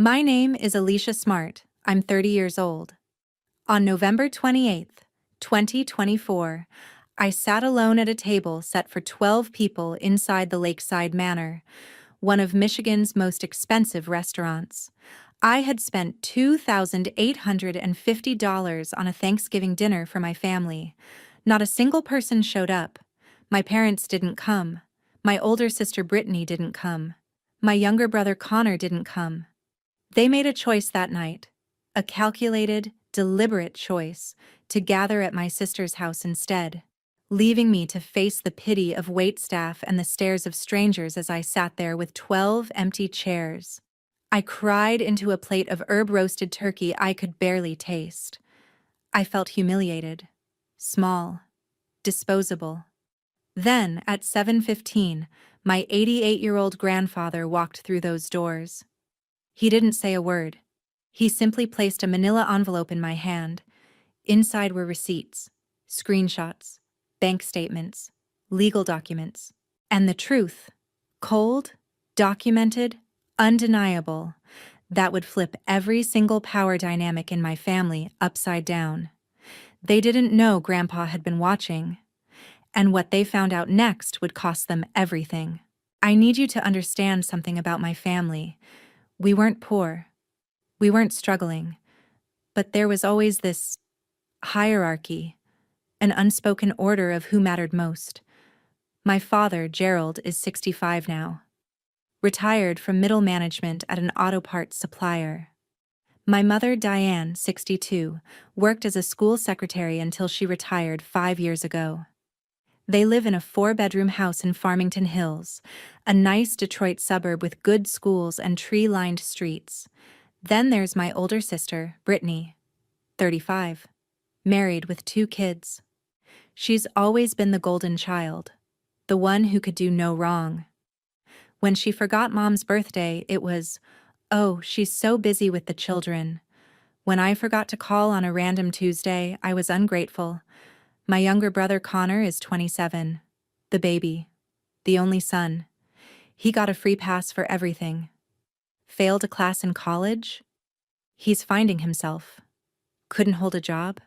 My name is Alicia Smart. I'm 30 years old. On November 28th, 2024, I sat alone at a table set for 12 people inside the Lakeside Manor, one of Michigan's most expensive restaurants. I had spent $2,850 on a Thanksgiving dinner for my family. Not a single person showed up. My parents didn't come. My older sister Brittany didn't come. My younger brother Connor didn't come. They made a choice that night, a calculated, deliberate choice, to gather at my sister's house instead, leaving me to face the pity of waitstaff and the stares of strangers as I sat there with 12 empty chairs. I cried into a plate of herb-roasted turkey I could barely taste. I felt humiliated, small, disposable. Then, at 7:15, my 88-year-old grandfather walked through those doors. He didn't say a word. He simply placed a manila envelope in my hand. Inside were receipts, screenshots, bank statements, legal documents. And the truth, cold, documented, undeniable, that would flip every single power dynamic in my family upside down. They didn't know Grandpa had been watching, and what they found out next would cost them everything. I need you to understand something about my family. We weren't poor. We weren't struggling. But there was always this hierarchy, an unspoken order of who mattered most. My father, Gerald, is 65 now, retired from middle management at an auto parts supplier. My mother, Diane, 62, worked as a school secretary until she retired 5 years ago. They live in a 4-bedroom house in Farmington Hills, a nice Detroit suburb with good schools and tree-lined streets. Then there's my older sister, Brittany, 35, married with 2 kids. She's always been the golden child, the one who could do no wrong. When she forgot Mom's birthday, it was, "Oh, she's so busy with the children." When I forgot to call on a random Tuesday, I was ungrateful. My younger brother Connor is 27, the baby, the only son. He got a free pass for everything. Failed a class in college? He's finding himself. Couldn't hold a job?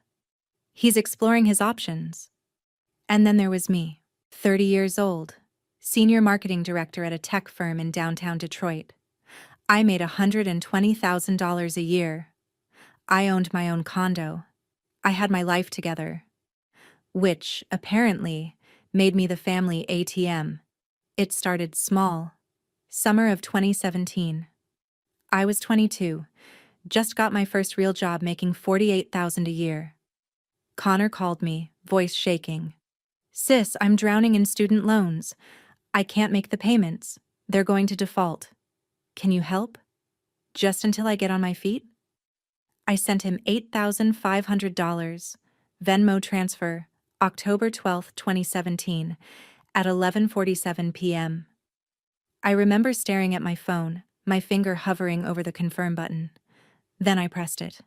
He's exploring his options. And then there was me, 30 years old, senior marketing director at a tech firm in downtown Detroit. I made $120,000 a year. I owned my own condo. I had my life together, which, apparently, made me the family ATM. It started small. Summer of 2017. I was 22, just got my first real job making $48,000 a year. Connor called me, voice shaking. "Sis, I'm drowning in student loans. I can't make the payments. They're going to default. Can you help? Just until I get on my feet?" I sent him $8,500, Venmo transfer, October 12, 2017, at 11:47 p.m. I remember staring at my phone, my finger hovering over the confirm button. Then I pressed it.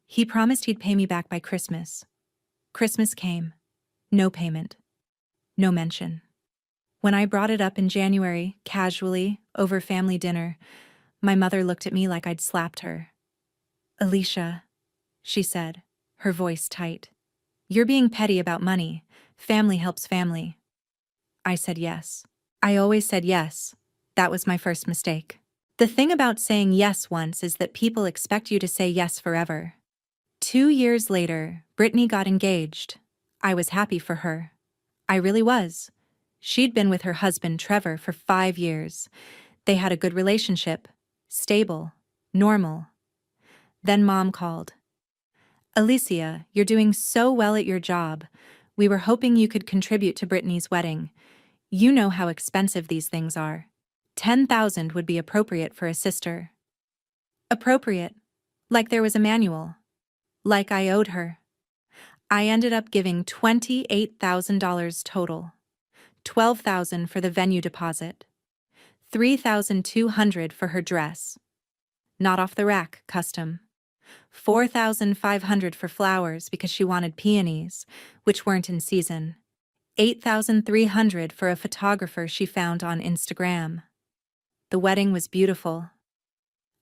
He promised he'd pay me back by Christmas. Christmas came. No payment. No mention. When I brought it up in January, casually, over family dinner, my mother looked at me like I'd slapped her. "Alicia," she said, her voice tight. "You're being petty about money. Family helps family." I said yes. I always said yes. That was my first mistake. The thing about saying yes once is that people expect you to say yes forever. 2 years later, Brittany got engaged. I was happy for her. I really was. She'd been with her husband, Trevor, for 5 years. They had a good relationship. Stable. Normal. Then Mom called. "Alicia, you're doing so well at your job. We were hoping you could contribute to Brittany's wedding. You know how expensive these things are. 10,000 would be appropriate for a sister." Appropriate. Like there was a manual. Like I owed her. I ended up giving $28,000 total. $12,000 for the venue deposit. $3,200 for her dress. Not off the rack, custom. $4,500 for flowers because she wanted peonies, which weren't in season. $8,300 for a photographer she found on Instagram. The wedding was beautiful.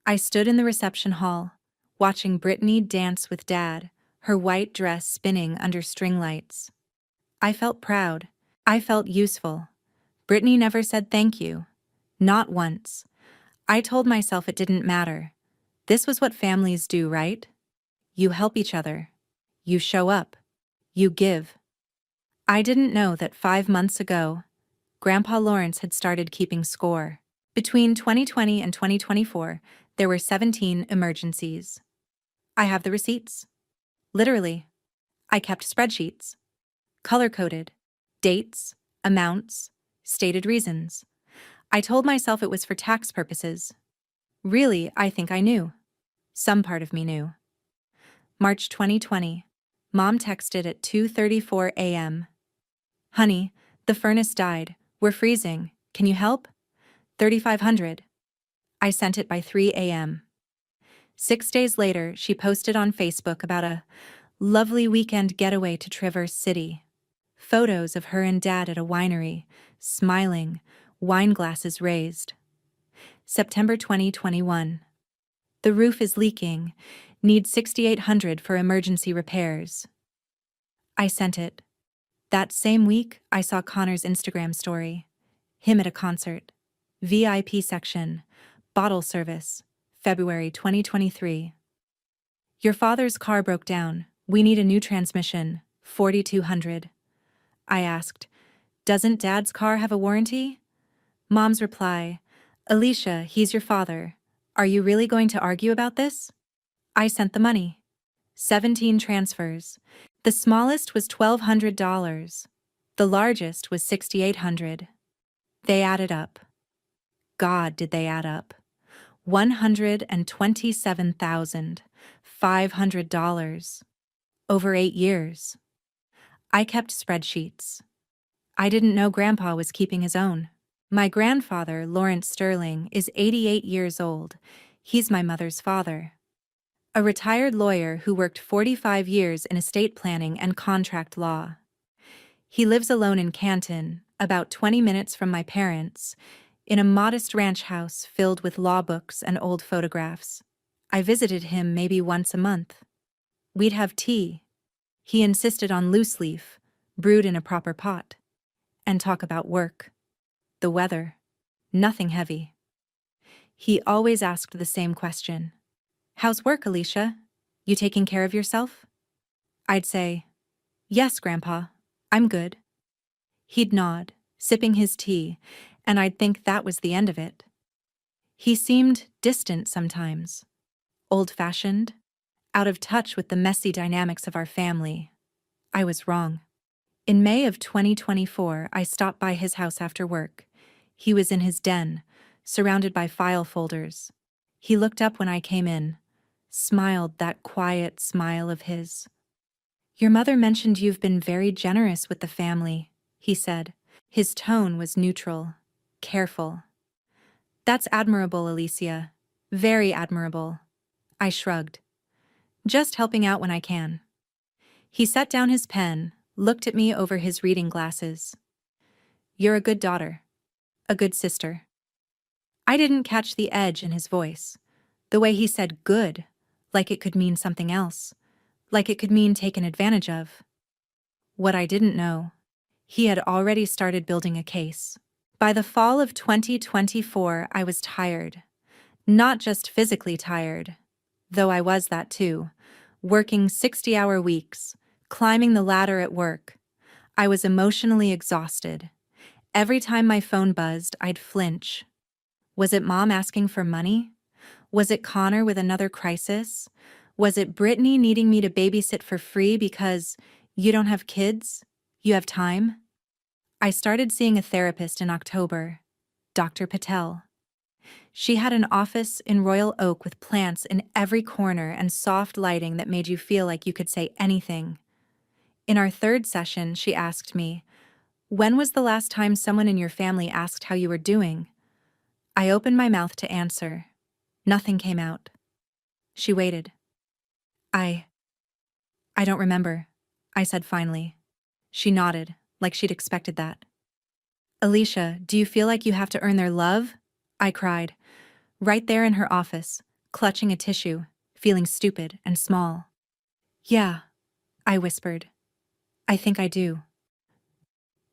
I stood in the reception hall, watching Brittany dance with Dad, her white dress spinning under string lights. I felt proud. I felt useful. Brittany never said thank you. Not once. I told myself it didn't matter. This was what families do, right? You help each other. You show up. You give. I didn't know that 5 months ago, Grandpa Lawrence had started keeping score. Between 2020 and 2024, there were 17 emergencies. I have the receipts. Literally. I kept spreadsheets. Color-coded. Dates, amounts, stated reasons. I told myself it was for tax purposes. Really, I think I knew. Some part of me knew. March 2020. Mom texted at 2:34 a.m. Honey, the furnace died. We're freezing. Can you help? 3,500. I sent it by 3 a.m. 6 days later, she posted on Facebook about a lovely weekend getaway to Traverse City. Photos of her and Dad at a winery, smiling, wine glasses raised. September 2021. The roof is leaking. Need 6,800 for emergency repairs. I sent it. That same week, I saw Connor's Instagram story. Him at a concert. VIP section. Bottle service. February 2023. Your father's car broke down. We need a new transmission. 4,200. I asked, doesn't Dad's car have a warranty? Mom's reply, Alicia, he's your father. Are you really going to argue about this? I sent the money. 17 transfers. The smallest was $1,200. The largest was $6,800. They added up. God, did they add up. $127,500. Over 8 years. I kept spreadsheets. I didn't know Grandpa was keeping his own. My grandfather, Lawrence Sterling, is 88 years old. He's my mother's father. A retired lawyer who worked 45 years in estate planning and contract law. He lives alone in Canton, about 20 minutes from my parents, in a modest ranch house filled with law books and old photographs. I visited him maybe once a month. We'd have tea. He insisted on loose leaf, brewed in a proper pot, and talk about work. The weather. Nothing heavy. He always asked the same question. How's work, Alicia? You taking care of yourself? I'd say, yes, Grandpa, I'm good. He'd nod, sipping his tea, and I'd think that was the end of it. He seemed distant sometimes, old-fashioned, out of touch with the messy dynamics of our family. I was wrong. In May of 2024, I stopped by his house after work. He was in his den, surrounded by file folders. He looked up when I came in, smiled that quiet smile of his. Your mother mentioned you've been very generous with the family, he said. His tone was neutral, careful. That's admirable, Alicia. Very admirable. I shrugged. Just helping out when I can. He set down his pen, looked at me over his reading glasses. You're a good daughter. A good sister. I didn't catch the edge in his voice. The way he said good, like it could mean something else. Like it could mean taken advantage of. What I didn't know, he had already started building a case. By the fall of 2024, I was tired. Not just physically tired, though I was that too. Working 60-hour weeks, climbing the ladder at work. I was emotionally exhausted. Every time my phone buzzed, I'd flinch. Was it Mom asking for money? Was it Connor with another crisis? Was it Brittany needing me to babysit for free because you don't have kids? You have time? I started seeing a therapist in October, Dr. Patel. She had an office in Royal Oak with plants in every corner and soft lighting that made you feel like you could say anything. In our third session, she asked me, when was the last time someone in your family asked how you were doing? I opened my mouth to answer. Nothing came out. She waited. I don't remember, I said finally. She nodded, like she'd expected that. Alicia, do you feel like you have to earn their love? I cried. Right there in her office, clutching a tissue, feeling stupid and small. Yeah, I whispered. I think I do.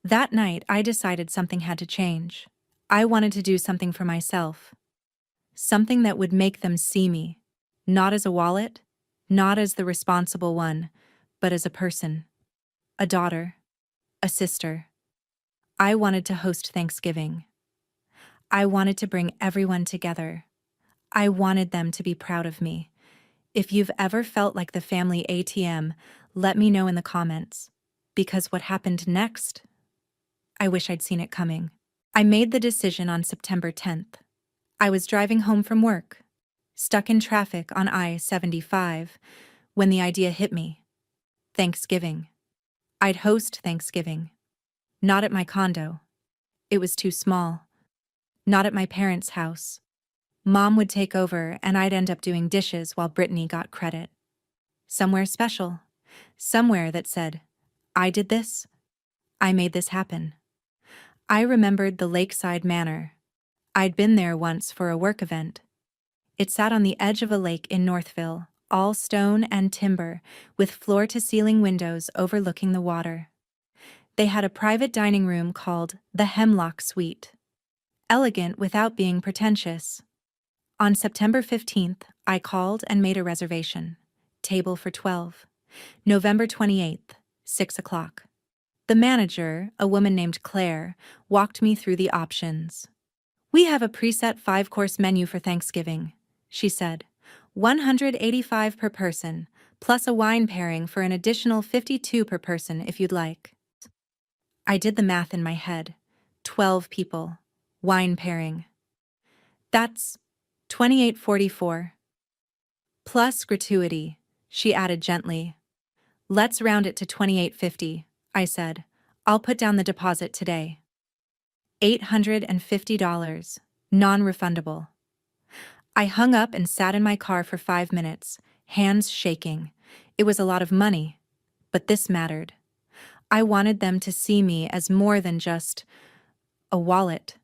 That night, I decided something had to change. I wanted to do something for myself. Something that would make them see me. Not as a wallet, not as the responsible one, but as a person. A daughter. A sister. I wanted to host Thanksgiving. I wanted to bring everyone together. I wanted them to be proud of me. If you've ever felt like the family ATM, let me know in the comments. Because what happened next? I wish I'd seen it coming. I made the decision on September 10th. I was driving home from work, stuck in traffic on I-75, when the idea hit me. Thanksgiving. I'd host Thanksgiving. Not at my condo. It was too small. Not at my parents' house. Mom would take over and I'd end up doing dishes while Brittany got credit. Somewhere special. Somewhere that said, I did this. I made this happen. I remembered the Lakeside Manor. I'd been there once for a work event. It sat on the edge of a lake in Northville, all stone and timber, with floor-to-ceiling windows overlooking the water. They had a private dining room called the Hemlock Suite. Elegant without being pretentious. On September 15th, I called and made a reservation. Table for 12. November 28th, 6 o'clock. The manager, a woman named Claire, walked me through the options. We have a preset 5-course menu for Thanksgiving, she said. $185 per person, plus a wine pairing for an additional $52 per person if you'd like. I did the math in my head. 12 people. Wine pairing. That's $28.44. Plus gratuity, she added gently. Let's round it to $28.50, I said. I'll put down the deposit today. $850, non-refundable. I hung up and sat in my car for 5 minutes, hands shaking. It was a lot of money, but this mattered. I wanted them to see me as more than just a wallet.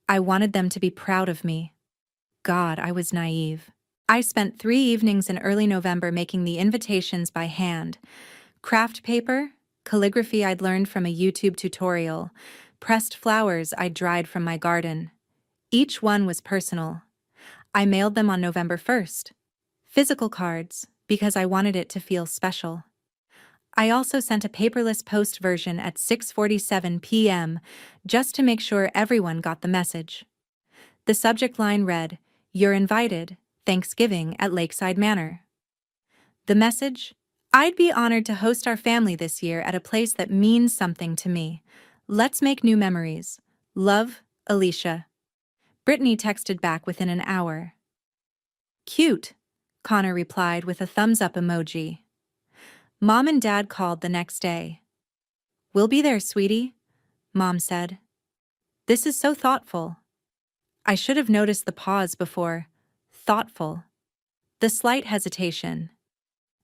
I wanted them to be proud of me. God, I was naive. I spent 3 evenings in early November making the invitations by hand. Craft paper, calligraphy I'd learned from a YouTube tutorial, pressed flowers I'd dried from my garden. Each one was personal. I mailed them on November 1st. Physical cards, because I wanted it to feel special. I also sent a paperless post version at 6:47 p.m. just to make sure everyone got the message. The subject line read, "You're invited, Thanksgiving at Lakeside Manor." The message? I'd be honored to host our family this year at a place that means something to me. Let's make new memories. Love, Alicia. Brittany texted back within an hour. Cute, Connor replied with a thumbs-up emoji. Mom and Dad called the next day. We'll be there, sweetie, Mom said. This is so thoughtful. I should have noticed the pause before. Thoughtful. The slight hesitation.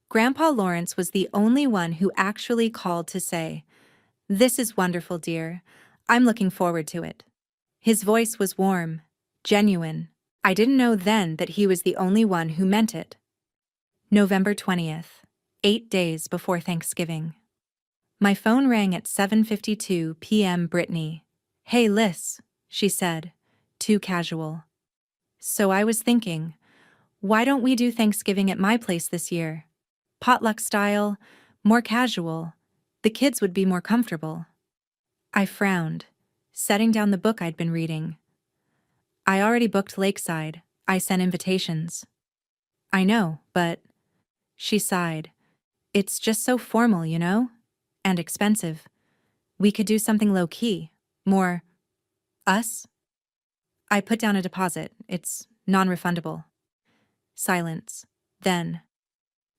Grandpa Lawrence was the only one who actually called to say, "This is wonderful, dear. I'm looking forward to it." His voice was warm, genuine. I didn't know then that he was the only one who meant it. November 20th, 8 days before Thanksgiving. My phone rang at 7:52 p.m. Brittany. Hey, Liz, she said, too casual. So I was thinking, why don't we do Thanksgiving at my place this year? Potluck style, more casual. The kids would be more comfortable. I frowned, setting down the book I'd been reading. I already booked Lakeside. I sent invitations. I know, but... She sighed. It's just so formal, you know? And expensive. We could do something low-key. More... us? I put down a deposit. It's non-refundable. Silence. Then...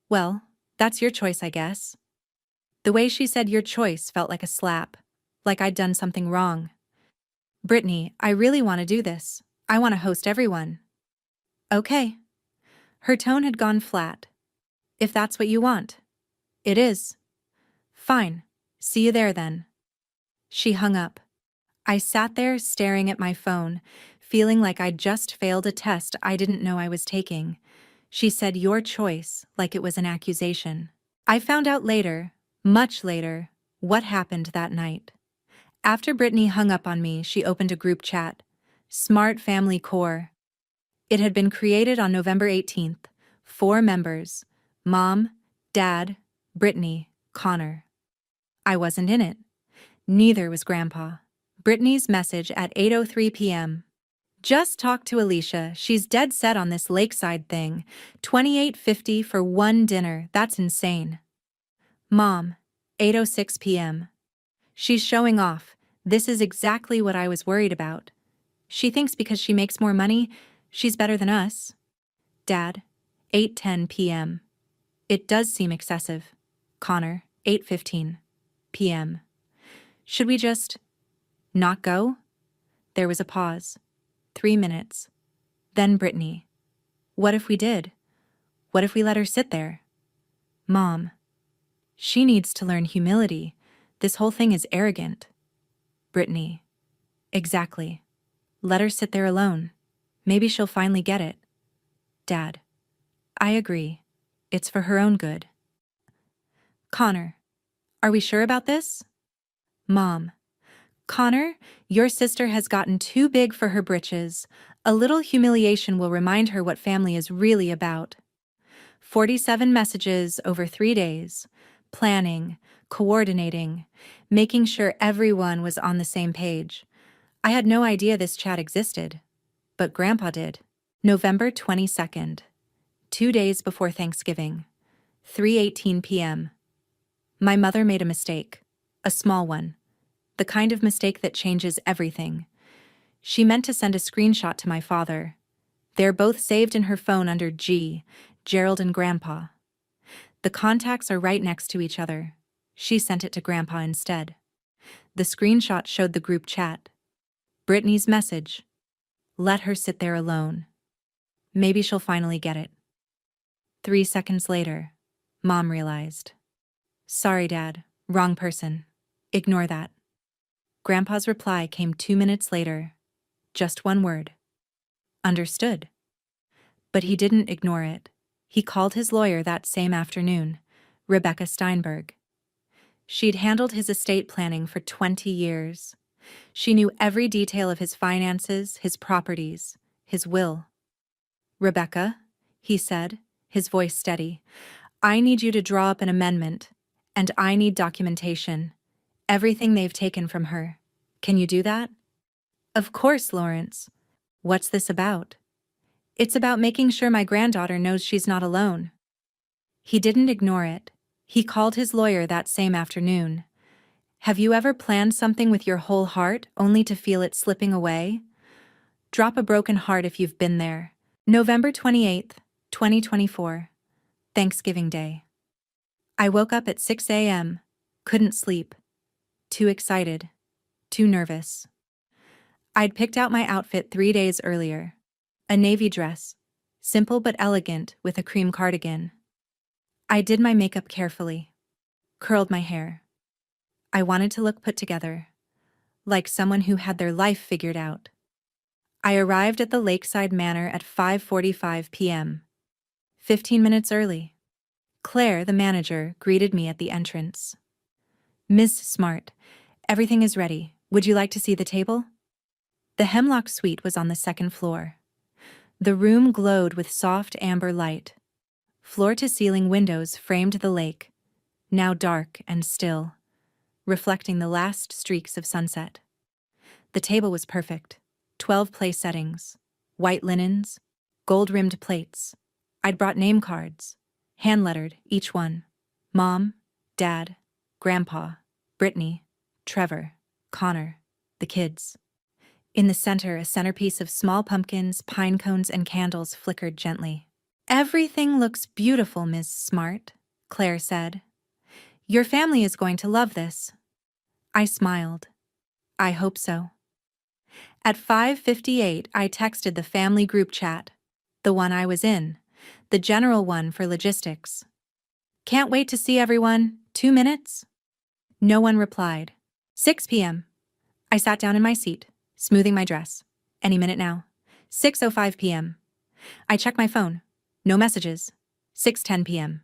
Well, that's your choice, I guess. The way she said your choice felt like a slap. Like I'd done something wrong. Brittany, I really want to do this. I want to host everyone. Okay. Her tone had gone flat. If that's what you want. It is. Fine. See you there then. She hung up. I sat there staring at my phone, feeling like I'd just failed a test I didn't know I was taking. She said your choice like it was an accusation. I found out later, much later, what happened that night. After Brittany hung up on me, she opened a group chat. Smart Family Core. It had been created on November 18th. 4 members. Mom, Dad, Brittany, Connor. I wasn't in it. Neither was Grandpa. Brittany's message at 8:03 p.m. Just talked to Alicia. She's dead set on this lakeside thing. $28.50 for one dinner. That's insane. Mom, 8:06 p.m. She's showing off. This is exactly what I was worried about. She thinks because she makes more money, she's better than us. Dad, 8:10 p.m. It does seem excessive. Connor, 8:15 p.m. Should we just not go? There was a pause. 3 minutes. Then Brittany. What if we did? What if we let her sit there? Mom. She needs to learn humility. This whole thing is arrogant. Brittany. Exactly. Let her sit there alone. Maybe she'll finally get it. Dad. I agree. It's for her own good. Connor. Are we sure about this? Mom. Connor, your sister has gotten too big for her britches. A little humiliation will remind her what family is really about. 47 messages over 3 days. Planning, coordinating, making sure everyone was on the same page. I had no idea this chat existed, but Grandpa did. November 22nd, 2 days before Thanksgiving, 3:18 p.m. My mother made a mistake, a small one, the kind of mistake that changes everything. She meant to send a screenshot to my father. They're both saved in her phone under G, Gerald and Grandpa. The contacts are right next to each other. She sent it to Grandpa instead. The screenshot showed the group chat. Brittany's message. Let her sit there alone. Maybe she'll finally get it. 3 seconds later, Mom realized. Sorry, Dad. Wrong person. Ignore that. Grandpa's reply came 2 minutes later. Just one word. Understood. But he didn't ignore it. He called his lawyer that same afternoon, Rebecca Steinberg. She'd handled his estate planning for 20 years. She knew every detail of his finances, his properties, his will. Rebecca, he said, his voice steady, I need you to draw up an amendment, and I need documentation. Everything they've taken from her. Can you do that? Of course, Lawrence. What's this about? It's about making sure my granddaughter knows she's not alone. He didn't ignore it. He called his lawyer that same afternoon. Have you ever planned something with your whole heart only to feel it slipping away? Drop a broken heart if you've been there. November 28th, 2024. Thanksgiving Day. I woke up at 6 a.m. Couldn't sleep. Too excited. Too nervous. I'd picked out my outfit 3 days earlier. A navy dress. Simple but elegant with a cream cardigan. I did my makeup carefully. Curled my hair. I wanted to look put together. Like someone who had their life figured out. I arrived at the Lakeside Manor at 5:45 p.m. 15 minutes early. Claire, the manager, greeted me at the entrance. Miss Smart, everything is ready. Would you like to see the table? The Hemlock Suite was on the 2nd floor. The room glowed with soft amber light. Floor-to-ceiling windows framed the lake, now dark and still, reflecting the last streaks of sunset. The table was perfect. 12 place settings, white linens, gold-rimmed plates. I'd brought name cards, hand-lettered, each one. Mom, Dad, Grandpa, Brittany, Trevor, Connor, the kids. In the center, a centerpiece of small pumpkins, pine cones, and candles flickered gently. Everything looks beautiful, Ms. Smart, Claire said. Your family is going to love this. I smiled. I hope so. At 5:58, I texted the family group chat, the one I was in, the general one for logistics. Can't wait to see everyone. 2 minutes? No one replied. 6 p.m. I sat down in my seat, smoothing my dress. Any minute now. 6:05 p.m. I check my phone. No messages. 6:10 p.m.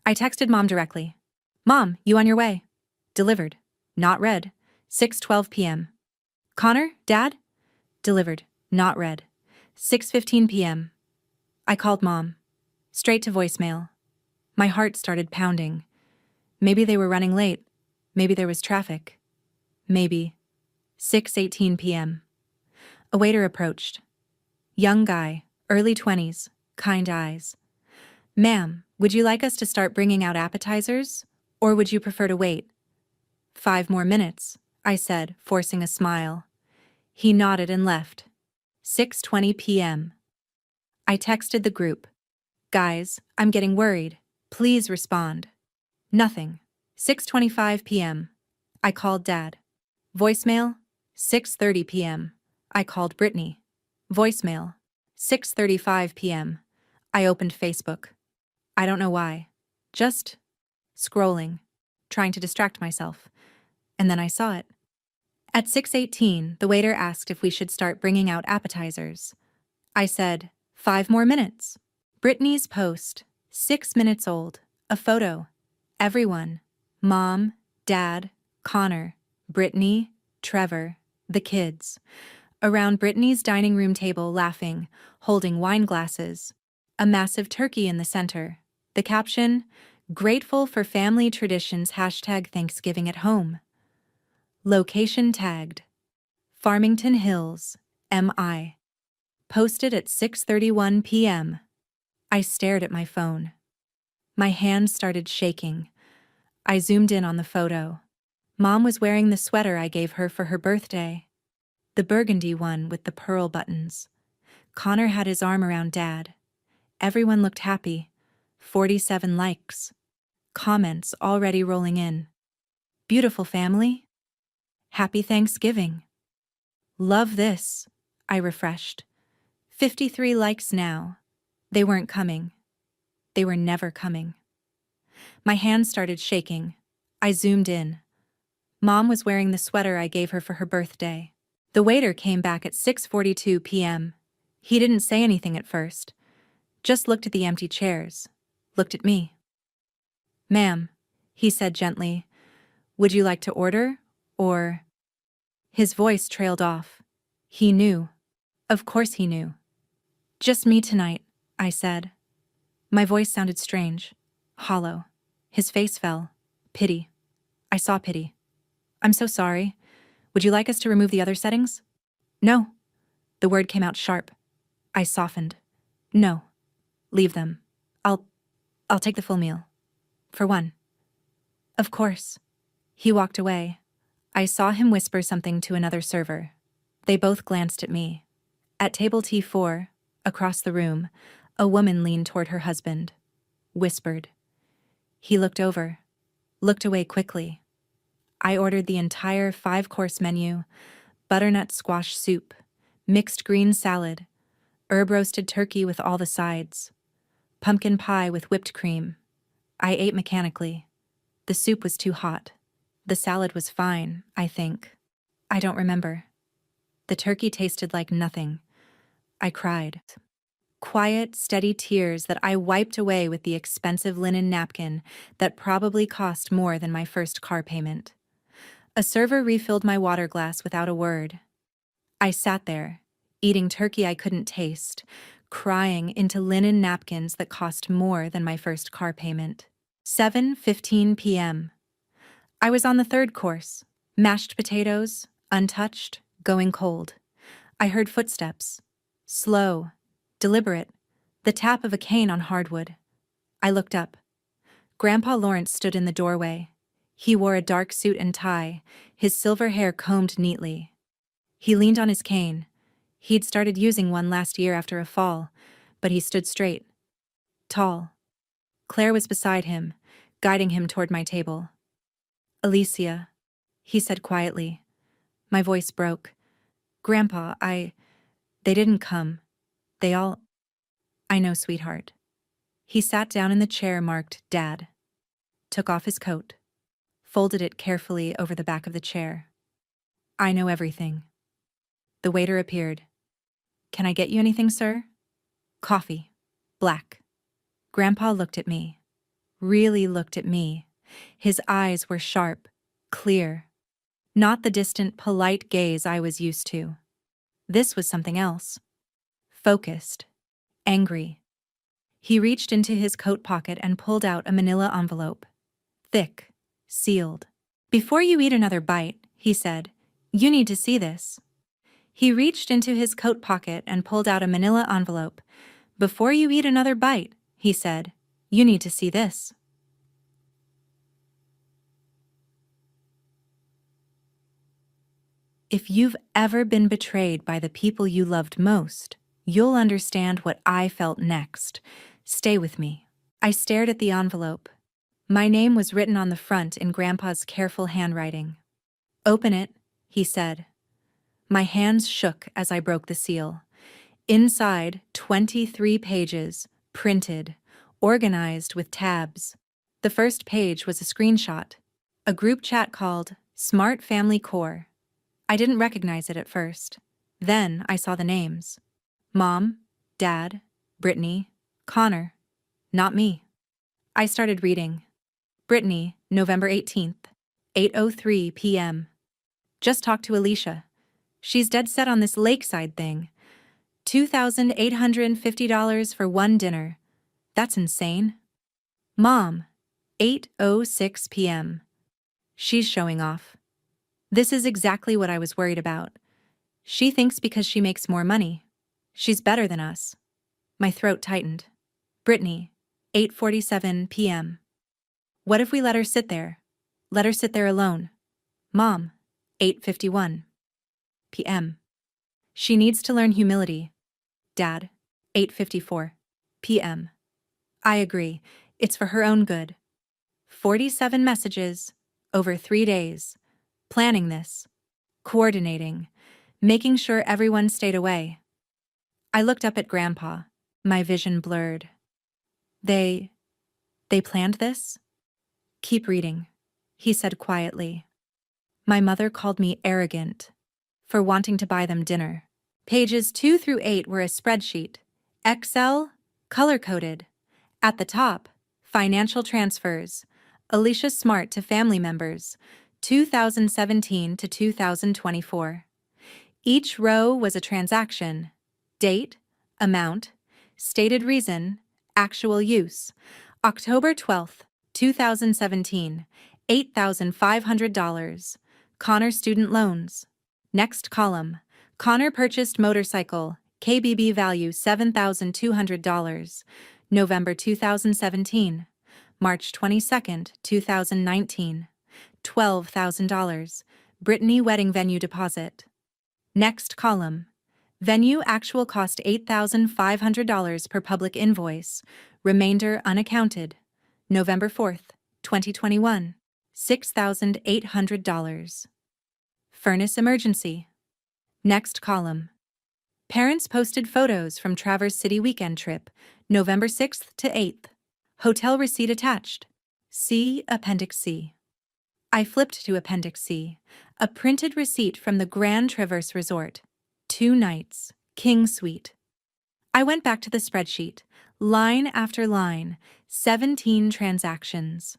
I texted Mom directly. Mom, you on your way? Delivered. Not read. 6:12 p.m. Connor, Dad? Delivered. Not read. 6:15 p.m. I called Mom. Straight to voicemail. My heart started pounding. Maybe they were running late. Maybe there was traffic. Maybe. 6:18 p.m. A waiter approached. Young guy, early 20s, kind eyes. Ma'am, would you like us to start bringing out appetizers? Or would you prefer to wait? 5 more minutes, I said, forcing a smile. He nodded and left. 6:20 p.m. I texted the group. Guys, I'm getting worried. Please respond. Nothing. 6:25 p.m. I called Dad. Voicemail. 6:30 p.m. I called Brittany. Voicemail. 6:35 p.m. I opened Facebook. I don't know why. Just scrolling, trying to distract myself. And then I saw it. At 6:18, the waiter asked if we should start bringing out appetizers. I said, 5 more minutes. Brittany's post, 6 minutes old, a photo. Everyone, Mom, Dad, Connor, Brittany, Trevor, the kids. Around Brittany's dining room table laughing, holding wine glasses. A massive turkey in the center. The caption, Grateful for family traditions #Thanksgiving at home. Location tagged. Farmington Hills, MI. Posted at 6:31 p.m. I stared at my phone. My hand started shaking. I zoomed in on the photo. Mom was wearing the sweater I gave her for her birthday. The burgundy one with the pearl buttons. Connor had his arm around Dad. Everyone looked happy. 47 likes. Comments already rolling in. Beautiful family. Happy Thanksgiving. Love this. I refreshed. 53 likes now. They weren't coming. They were never coming. My hand started shaking. I zoomed in. Mom was wearing the sweater I gave her for her birthday. The waiter came back at 6:42 p.m. He didn't say anything at first. Just looked at the empty chairs. Looked at me. Ma'am, he said gently, would you like to order, or... His voice trailed off. He knew. Of course he knew. Just me tonight, I said. My voice sounded strange, hollow. His face fell. Pity. I saw pity. I'm so sorry. Would you like us to remove the other settings? No. The word came out sharp. I softened. No. Leave them. I'll take the full meal. For one. Of course. He walked away. I saw him whisper something to another server. They both glanced at me. At table T4, across the room, a woman leaned toward her husband. Whispered. He looked over. Looked away quickly. I ordered the entire 5-course menu, butternut squash soup, mixed green salad, herb-roasted turkey with all the sides, pumpkin pie with whipped cream. I ate mechanically. The soup was too hot. The salad was fine, I think. I don't remember. The turkey tasted like nothing. I cried. Quiet, steady tears that I wiped away with the expensive linen napkin that probably cost more than my first car payment. A server refilled my water glass without a word. I sat there, eating turkey I couldn't taste, crying into linen napkins that cost more than my first car payment. 7:15 p.m. I was on the 3rd course, mashed potatoes, untouched, going cold. I heard footsteps. Slow, deliberate, the tap of a cane on hardwood. I looked up. Grandpa Lawrence stood in the doorway. He wore a dark suit and tie, his silver hair combed neatly. He leaned on his cane. He'd started using one last year after a fall, but he stood straight. Tall. Claire was beside him, guiding him toward my table. Alicia, he said quietly. My voice broke. Grandpa, they didn't come. They all... I know, sweetheart. He sat down in the chair marked Dad. Took off his coat. Folded it carefully over the back of the chair. I know everything. The waiter appeared. Can I get you anything, sir? Coffee. Black. Grandpa looked at me. Really looked at me. His eyes were sharp, clear. Not the distant, polite gaze I was used to. This was something else. Focused. Angry. He reached into his coat pocket and pulled out a manila envelope. Thick. Sealed. Before you eat another bite, he said, you need to see this. He reached into his coat pocket and pulled out a manila envelope. Before you eat another bite, he said, you need to see this. If you've ever been betrayed by the people you loved most, you'll understand what I felt next. Stay with me. I stared at the envelope. My name was written on the front in Grandpa's careful handwriting. Open it, he said. My hands shook as I broke the seal. Inside, 23 pages, printed, organized with tabs. The first page was a screenshot. A group chat called Smart Family Core. I didn't recognize it at first. Then I saw the names. Mom, Dad, Brittany, Connor. Not me. I started reading. Brittany, November 18th, 8:03 p.m. Just talked to Alicia. She's dead set on this lakeside thing. $2,850 for one dinner. That's insane. Mom, 8:06 p.m. She's showing off. This is exactly what I was worried about. She thinks because she makes more money. She's better than us. My throat tightened. Brittany, 8:47 p.m. What if we let her sit there? Let her sit there alone. Mom, 8:51 p.m. She needs to learn humility. Dad, 8:54 p.m. I agree. It's for her own good. 47 messages, over 3 days. Planning this. Coordinating. Making sure everyone stayed away. I looked up at Grandpa, my vision blurred. They planned this? Keep reading, he said quietly. My mother called me arrogant for wanting to buy them dinner. Pages 2 through 8 were a spreadsheet. Excel, color-coded. At the top, financial transfers. Alicia Smart to family members, 2017 to 2024. Each row was a transaction. Date, amount, stated reason, actual use. October 12th, 2017, $8,500. Connor student loans. Next column. Connor purchased motorcycle, KBB value $7,200. November 2017. March 22nd, 2019. $12,000. Brittany wedding venue deposit. Next column. Venue actual cost $8,500 per public invoice. Remainder unaccounted. November 4th, 2021. $6,800. Furnace emergency. Next column. Parents posted photos from Traverse City weekend trip, November 6th to 8th. Hotel receipt attached. See Appendix C. I flipped to Appendix C, a printed receipt from the Grand Traverse Resort. 2 nights, King Suite. I went back to the spreadsheet, line after line, 17 transactions.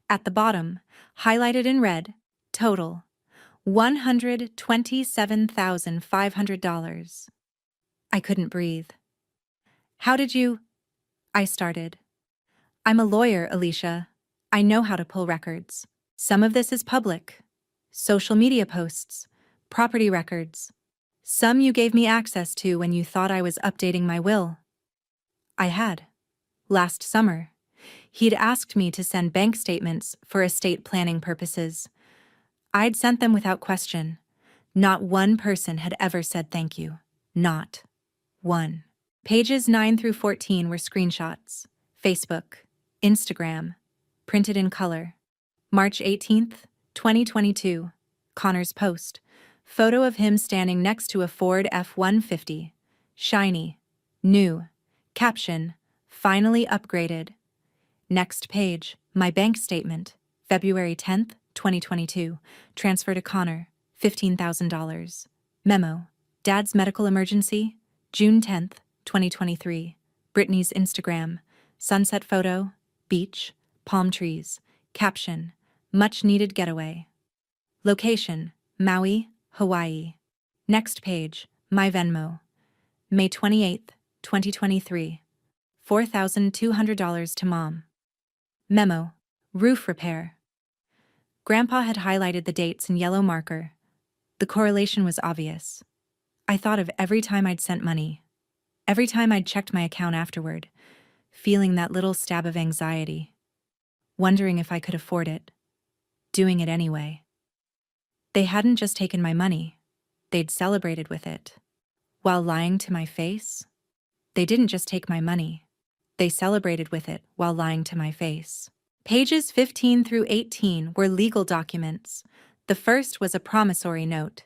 At the bottom, highlighted in red, total, $127,500. I couldn't breathe. How did you? I started. I'm a lawyer, Alicia. I know how to pull records. Some of this is public. Social media posts, property records. Some you gave me access to when you thought I was updating my will. I had. Last summer. He'd asked me to send bank statements for estate planning purposes. I'd sent them without question. Not one person had ever said thank you. Not one. Pages 9 through 14 were screenshots. Facebook, Instagram, printed in color. March 18th, 2022. Connor's post. Photo of him standing next to a Ford F-150. Shiny. New. Caption. Finally upgraded. Next page. My bank statement. February 10th, 2022. Transfer to Connor. $15,000. Memo. Dad's medical emergency. June 10th, 2023. Brittany's Instagram. Sunset photo, beach, palm trees. Caption, much needed getaway. Location, Maui, Hawaii. Next page, my Venmo. May 28th, 2023. $4,200 to mom. Memo, roof repair. Grandpa had highlighted the dates in yellow marker. The correlation was obvious. I thought of every time I'd sent money, every time I'd checked my account afterward, feeling that little stab of anxiety, wondering if I could afford it, doing it anyway. They hadn't just taken my money, they'd celebrated with it. While lying to my face? They didn't just take my money, they celebrated with it while lying to my face. Pages 15 through 18 were legal documents. The first was a promissory note,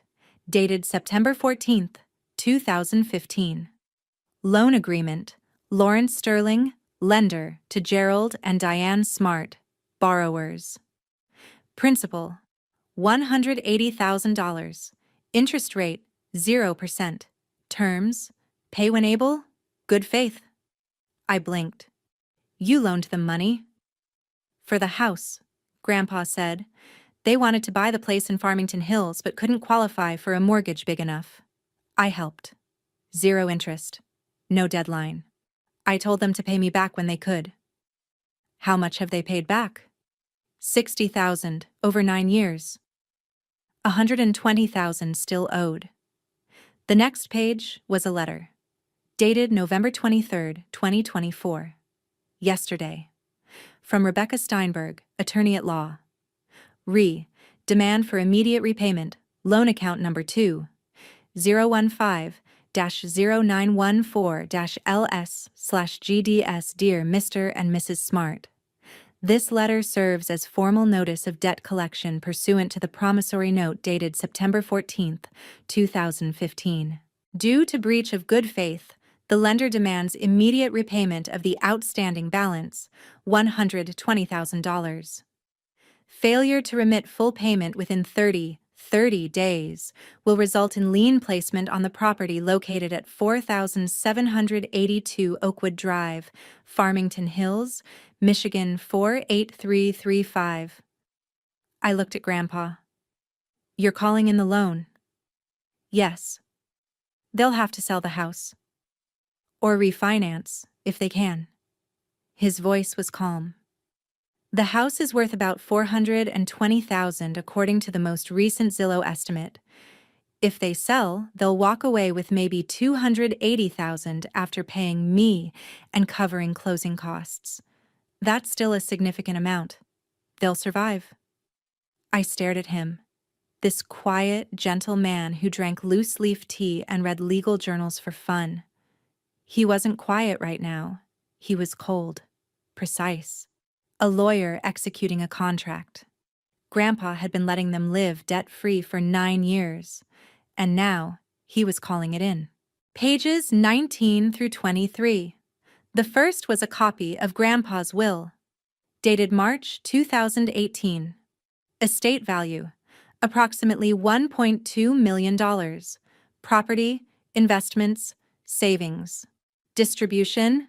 dated September 14th, 2015. Loan agreement, Lawrence Sterling, lender, to Gerald and Diane Smart, borrowers. Principal, $180,000. Interest rate, 0%. Terms, pay when able, good faith. I blinked. You loaned them money? For the house, Grandpa said. They wanted to buy the place in Farmington Hills but couldn't qualify for a mortgage big enough. I helped. 0 interest. No deadline. I told them to pay me back when they could. How much have they paid back? $60,000 over 9 years. $120,000 still owed. The next page was a letter, dated November 23rd, 2024. Yesterday. From Rebecca Steinberg, attorney at law. Demand for immediate repayment, loan account number 2-015-0914-LS/GDS. Dear Mr. and Mrs. Smart. This letter serves as formal notice of debt collection pursuant to the promissory note dated September 14th, 2015. Due to breach of good faith, the lender demands immediate repayment of the outstanding balance, $120,000. Failure to remit full payment within 30 days will result in lien placement on the property located at 4782 Oakwood Drive, Farmington Hills, Michigan 48335. I looked at Grandpa. You're calling in the loan? Yes. They'll have to sell the house. Or refinance, if they can. His voice was calm. The house is worth about $420,000 according to the most recent Zillow estimate. If they sell, they'll walk away with maybe $280,000 after paying me and covering closing costs. That's still a significant amount. They'll survive. I stared at him. This quiet, gentle man who drank loose-leaf tea and read legal journals for fun. He wasn't quiet right now. He was cold, precise. A lawyer executing a contract. Grandpa had been letting them live debt-free for 9 years, and now he was calling it in. Pages 19 through 23. The first was a copy of Grandpa's will, dated March 2018. Estate value, approximately $1.2 million. Property, investments, savings. Distribution,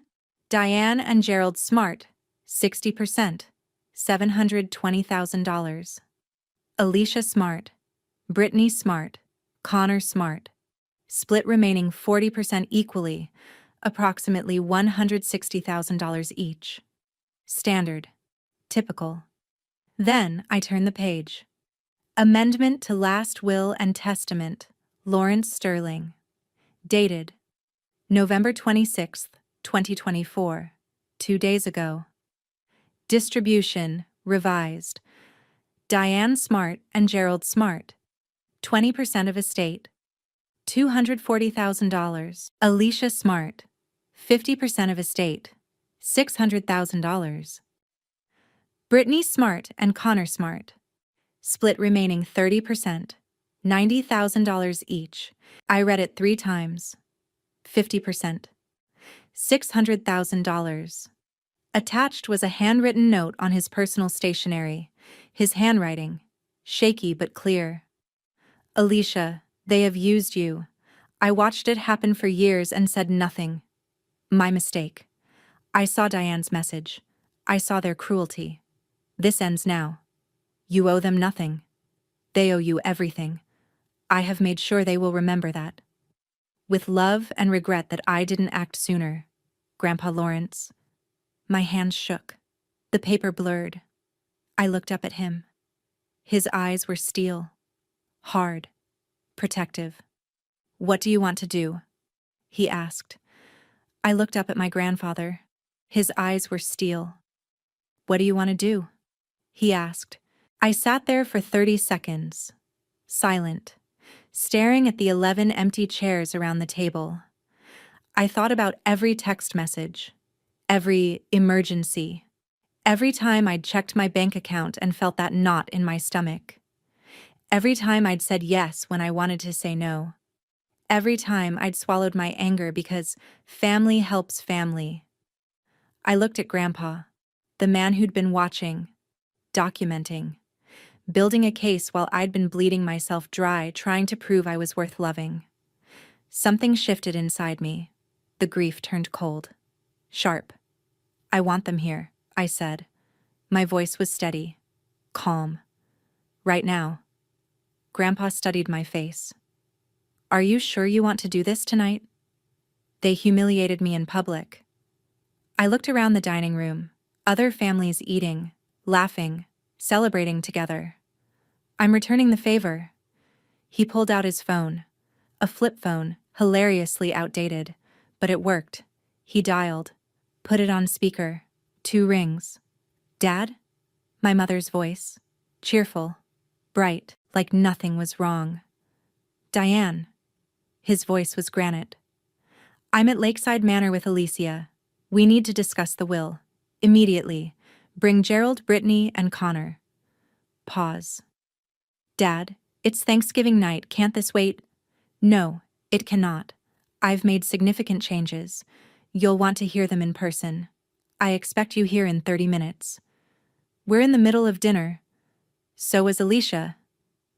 Diane and Gerald Smart, 60%, $720,000. Alicia Smart, Brittany Smart, Connor Smart. Split remaining 40% equally, approximately $160,000 each. Standard. Typical. Then I turn the page. Amendment to Last Will and Testament, Lawrence Sterling. Dated November 26th, 2024, 2 days ago. Distribution, revised. Diane Smart and Gerald Smart, 20% of estate, $240,000. Alicia Smart, 50% of estate, $600,000. Brittany Smart and Connor Smart, split remaining 30%, $90,000 each. I read it 3 times. 50%, $600,000. Attached was a handwritten note on his personal stationery, his handwriting, shaky but clear. Alicia, they have used you. I watched it happen for years and said nothing. My mistake. I saw Diane's message. I saw their cruelty. This ends now. You owe them nothing. They owe you everything. I have made sure they will remember that. With love and regret that I didn't act sooner, Grandpa Lawrence. My hands shook. The paper blurred. I looked up at him. His eyes were steel. Hard. Protective. What do you want to do? He asked. I looked up at my grandfather. His eyes were steel. What do you want to do? He asked. I sat there for 30 seconds, silent, staring at the 11 empty chairs around the table. I thought about every text message, every emergency, every time I'd checked my bank account and felt that knot in my stomach, every time I'd said yes when I wanted to say no, every time I'd swallowed my anger because family helps family. I looked at Grandpa, the man who'd been watching, documenting, building a case while I'd been bleeding myself dry trying to prove I was worth loving. Something shifted inside me. The grief turned cold. Sharp. I want them here, I said. My voice was steady, calm. Right now. Grandpa studied my face. Are you sure you want to do this tonight? They humiliated me in public. I looked around the dining room, other families eating, laughing, celebrating together. I'm returning the favor. He pulled out his phone, a flip phone, hilariously outdated, but it worked. He dialed, put it on speaker. 2 rings. Dad? My mother's voice, cheerful, bright, like nothing was wrong. Diane. His voice was granite. I'm at Lakeside Manor with Alicia. We need to discuss the will. Immediately. Bring Gerald, Brittany, and Connor. Pause. Dad, it's Thanksgiving night, can't this wait? No, it cannot. I've made significant changes. You'll want to hear them in person. I expect you here in 30 minutes. We're in the middle of dinner. So is Alicia.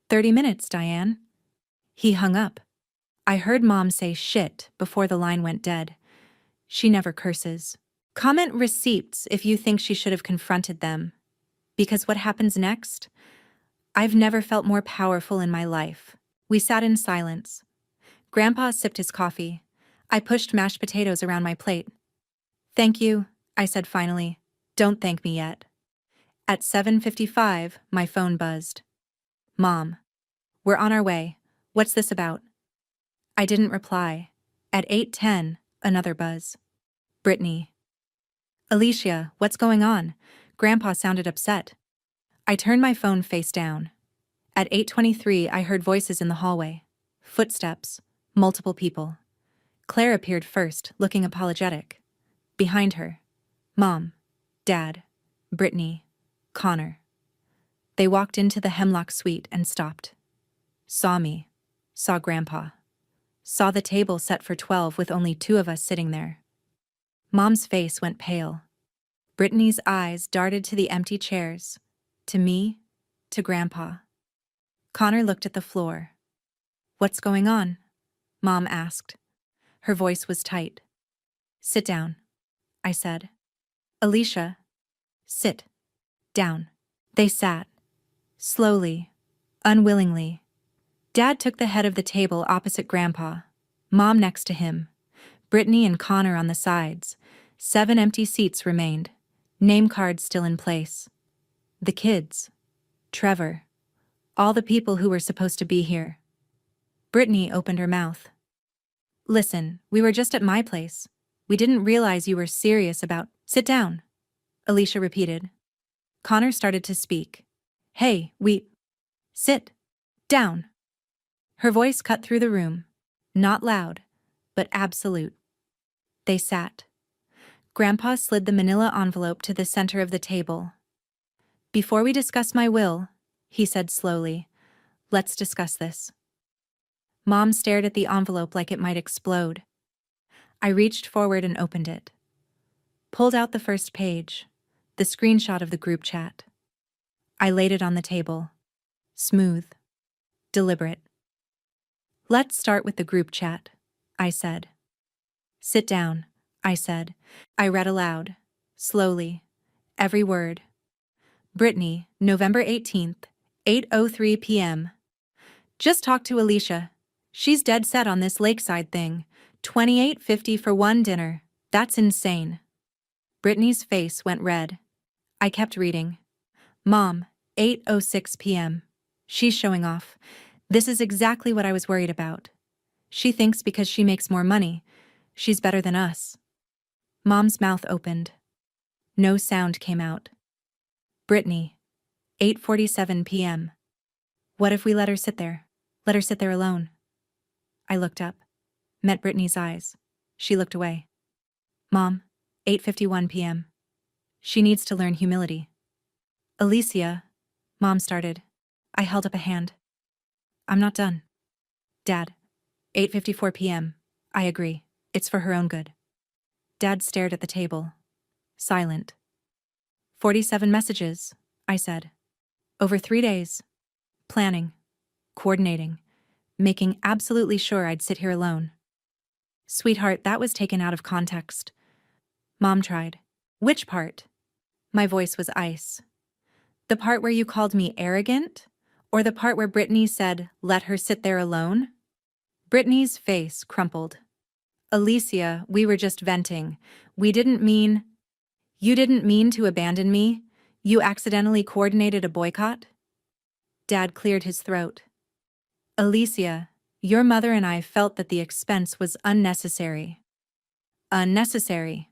30 minutes, Diane. He hung up. I heard Mom say shit before the line went dead. She never curses. Comment receipts if you think she should have confronted them. Because what happens next? I've never felt more powerful in my life. We sat in silence. Grandpa sipped his coffee. I pushed mashed potatoes around my plate. Thank you, I said finally. Don't thank me yet. At 7:55, my phone buzzed. Mom. We're on our way. What's this about? I didn't reply. At 8:10, another buzz. Brittany. Alicia, what's going on? Grandpa sounded upset. I turned my phone face down. At 8:23, I heard voices in the hallway. Footsteps. Multiple people. Claire appeared first, looking apologetic. Behind her. Mom. Dad. Brittany. Connor. They walked into the Hemlock suite and stopped. Saw me. Saw Grandpa. Saw the table set for 12 with only 2 of us sitting there. Mom's face went pale. Brittany's eyes darted to the empty chairs. To me. To Grandpa. Connor looked at the floor. What's going on? Mom asked. Her voice was tight. Sit down, I said. Alicia. Sit. Down. They sat. Slowly. Unwillingly. Dad took the head of the table opposite Grandpa. Mom next to him. Brittany and Connor on the sides. 7 empty seats remained. Name cards still in place. The kids. Trevor. All the people who were supposed to be here. Brittany opened her mouth. Listen, we were just at my place. We didn't realize you were serious about— Sit down, Alicia repeated. Connor started to speak. Hey, Sit. Down. Her voice cut through the room. Not loud, but absolute. They sat. Grandpa slid the manila envelope to the center of the table. Before we discuss my will, he said slowly, let's discuss this. Mom stared at the envelope like it might explode. I reached forward and opened it. Pulled out the first page, the screenshot of the group chat. I laid it on the table. Smooth. Deliberate. Let's start with the group chat, I said. Sit down, I said. I read aloud, slowly, every word. Brittany, November 18th, 8:03 p.m. Just talked to Alicia. She's dead set on this lakeside thing. $28.50 for one dinner. That's insane. Brittany's face went red. I kept reading. Mom, 8:06 p.m. She's showing off. This is exactly what I was worried about. She thinks because she makes more money, she's better than us. Mom's mouth opened. No sound came out. Brittany, 8:47 p.m. What if we let her sit there? Let her sit there alone. I looked up, met Brittany's eyes. She looked away. Mom, 8:51 p.m. She needs to learn humility. Alicia, Mom started. I held up a hand. I'm not done. Dad, 8:54 p.m. I agree. It's for her own good. Dad stared at the table. Silent. 47 messages, I said. Over 3 days. Planning. Coordinating. Making absolutely sure I'd sit here alone. Sweetheart, that was taken out of context. Mom tried. Which part? My voice was ice. The part where you called me arrogant? Or the part where Brittany said, let her sit there alone? Brittany's face crumpled. Alicia, we were just venting. We didn't mean... You didn't mean to abandon me? You accidentally coordinated a boycott? Dad cleared his throat. Alicia, your mother and I felt that the expense was unnecessary. Unnecessary.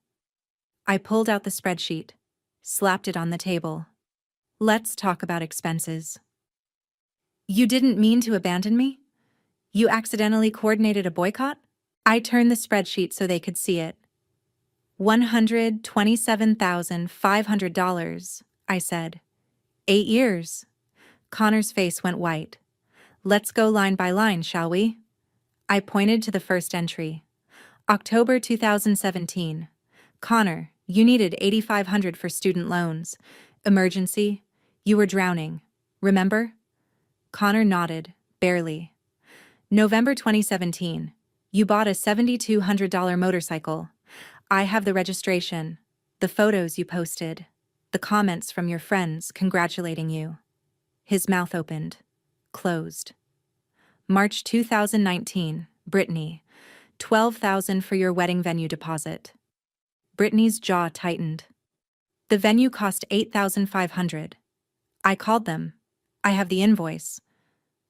I pulled out the spreadsheet, slapped it on the table. Let's talk about expenses. You didn't mean to abandon me? You accidentally coordinated a boycott? I turned the spreadsheet so they could see it. $127,500, I said. 8 years. Connor's face went white. Let's go line by line, shall we? I pointed to the first entry. October 2017. Connor, you needed $8,500 for student loans. Emergency. You were drowning. Remember? Connor nodded, barely. November 2017. You bought a $7,200 motorcycle. I have the registration, the photos you posted, the comments from your friends congratulating you. His mouth opened, closed. March 2019, Brittany, $12,000 for your wedding venue deposit. Brittany's jaw tightened. The venue cost $8,500. I called them. I have the invoice.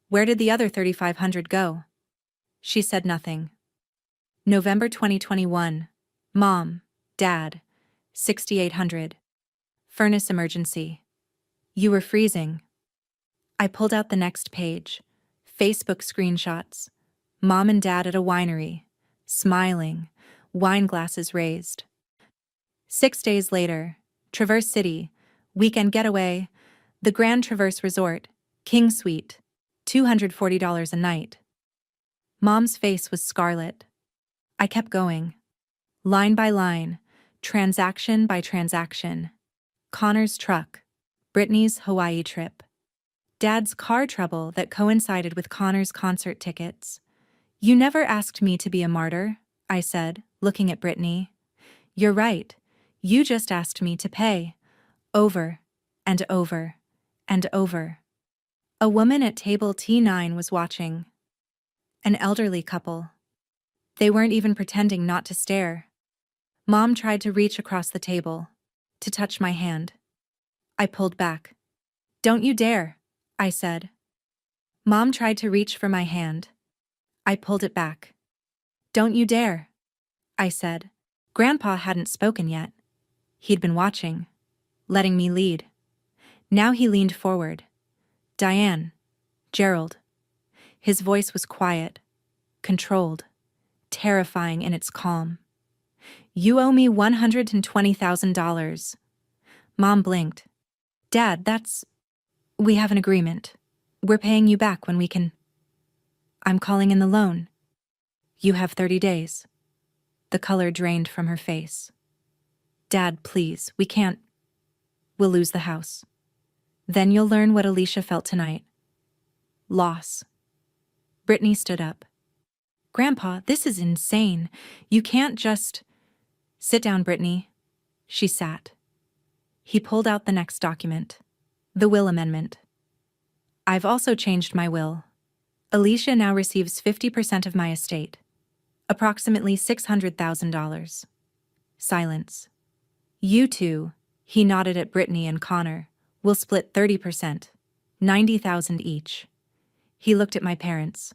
Where did the other $3,500 go? She said nothing. November 2021. Mom, Dad, $6,800. Furnace emergency. You were freezing. I pulled out the next page. Facebook screenshots. Mom and Dad at a winery, smiling, wine glasses raised. 6 days later, Traverse City, weekend getaway, the Grand Traverse Resort, King Suite, $240 a night. Mom's face was scarlet. I kept going. Line by line, transaction by transaction. Connor's truck, Brittany's Hawaii trip. Dad's car trouble that coincided with Connor's concert tickets. You never asked me to be a martyr, I said, looking at Brittany. You're right. You just asked me to pay. Over, and over, and over. A woman at table T9 was watching. An elderly couple. They weren't even pretending not to stare. Mom tried to reach across the table, to touch my hand. I pulled back. Don't you dare, I said. Mom tried to reach for my hand. I pulled it back. Don't you dare, I said. Grandpa hadn't spoken yet. He'd been watching, letting me lead. Now he leaned forward. Diane, Gerald. His voice was quiet, controlled, terrifying in its calm. You owe me $120,000. Mom blinked. Dad, we have an agreement. We're paying you back when we can. I'm calling in the loan. You have 30 days. The color drained from her face. Dad, please, we can't. We'll lose the house. Then you'll learn what Alicia felt tonight. Loss. Brittany stood up. Grandpa, this is insane. You can't just— Sit down, Brittany. She sat. He pulled out the next document. The will amendment. I've also changed my will. Alicia now receives 50% of my estate. Approximately $600,000. Silence. You two, he nodded at Brittany and Connor, will split 30%, 90,000 each. He looked at my parents.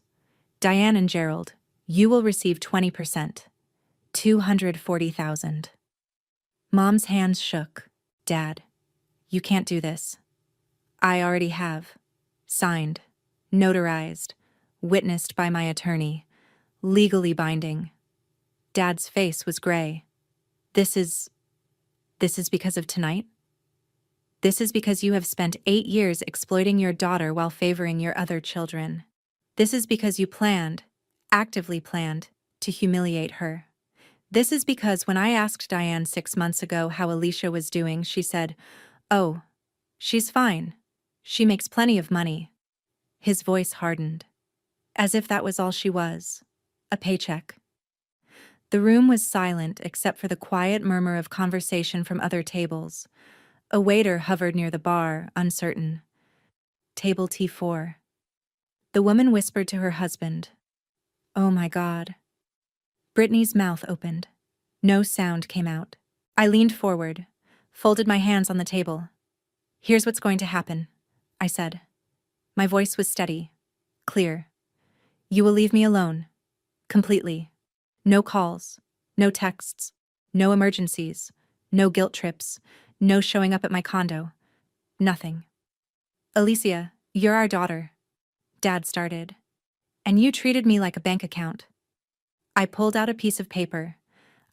Diane and Gerald, you will receive 20%, 240,000. Mom's hands shook. Dad, you can't do this. I already have. Signed, notarized, witnessed by my attorney, legally binding. Dad's face was gray. This is because of tonight? This is because you have spent 8 years exploiting your daughter while favoring your other children. This is because you planned, actively planned, to humiliate her. This is because when I asked Diane 6 months ago how Alicia was doing, she said, "Oh, she's fine. She makes plenty of money." His voice hardened. As if that was all she was. A paycheck. The room was silent except for the quiet murmur of conversation from other tables. A waiter hovered near the bar, uncertain. Table T4. The woman whispered to her husband. "Oh my God." Brittany's mouth opened. No sound came out. I leaned forward, folded my hands on the table. "Here's what's going to happen," I said. My voice was steady, clear. "You will leave me alone. Completely. No calls, no texts, no emergencies, no guilt trips, no showing up at my condo. Nothing. Alicia, you're our daughter," Dad started. "And you treated me like a bank account." I pulled out a piece of paper.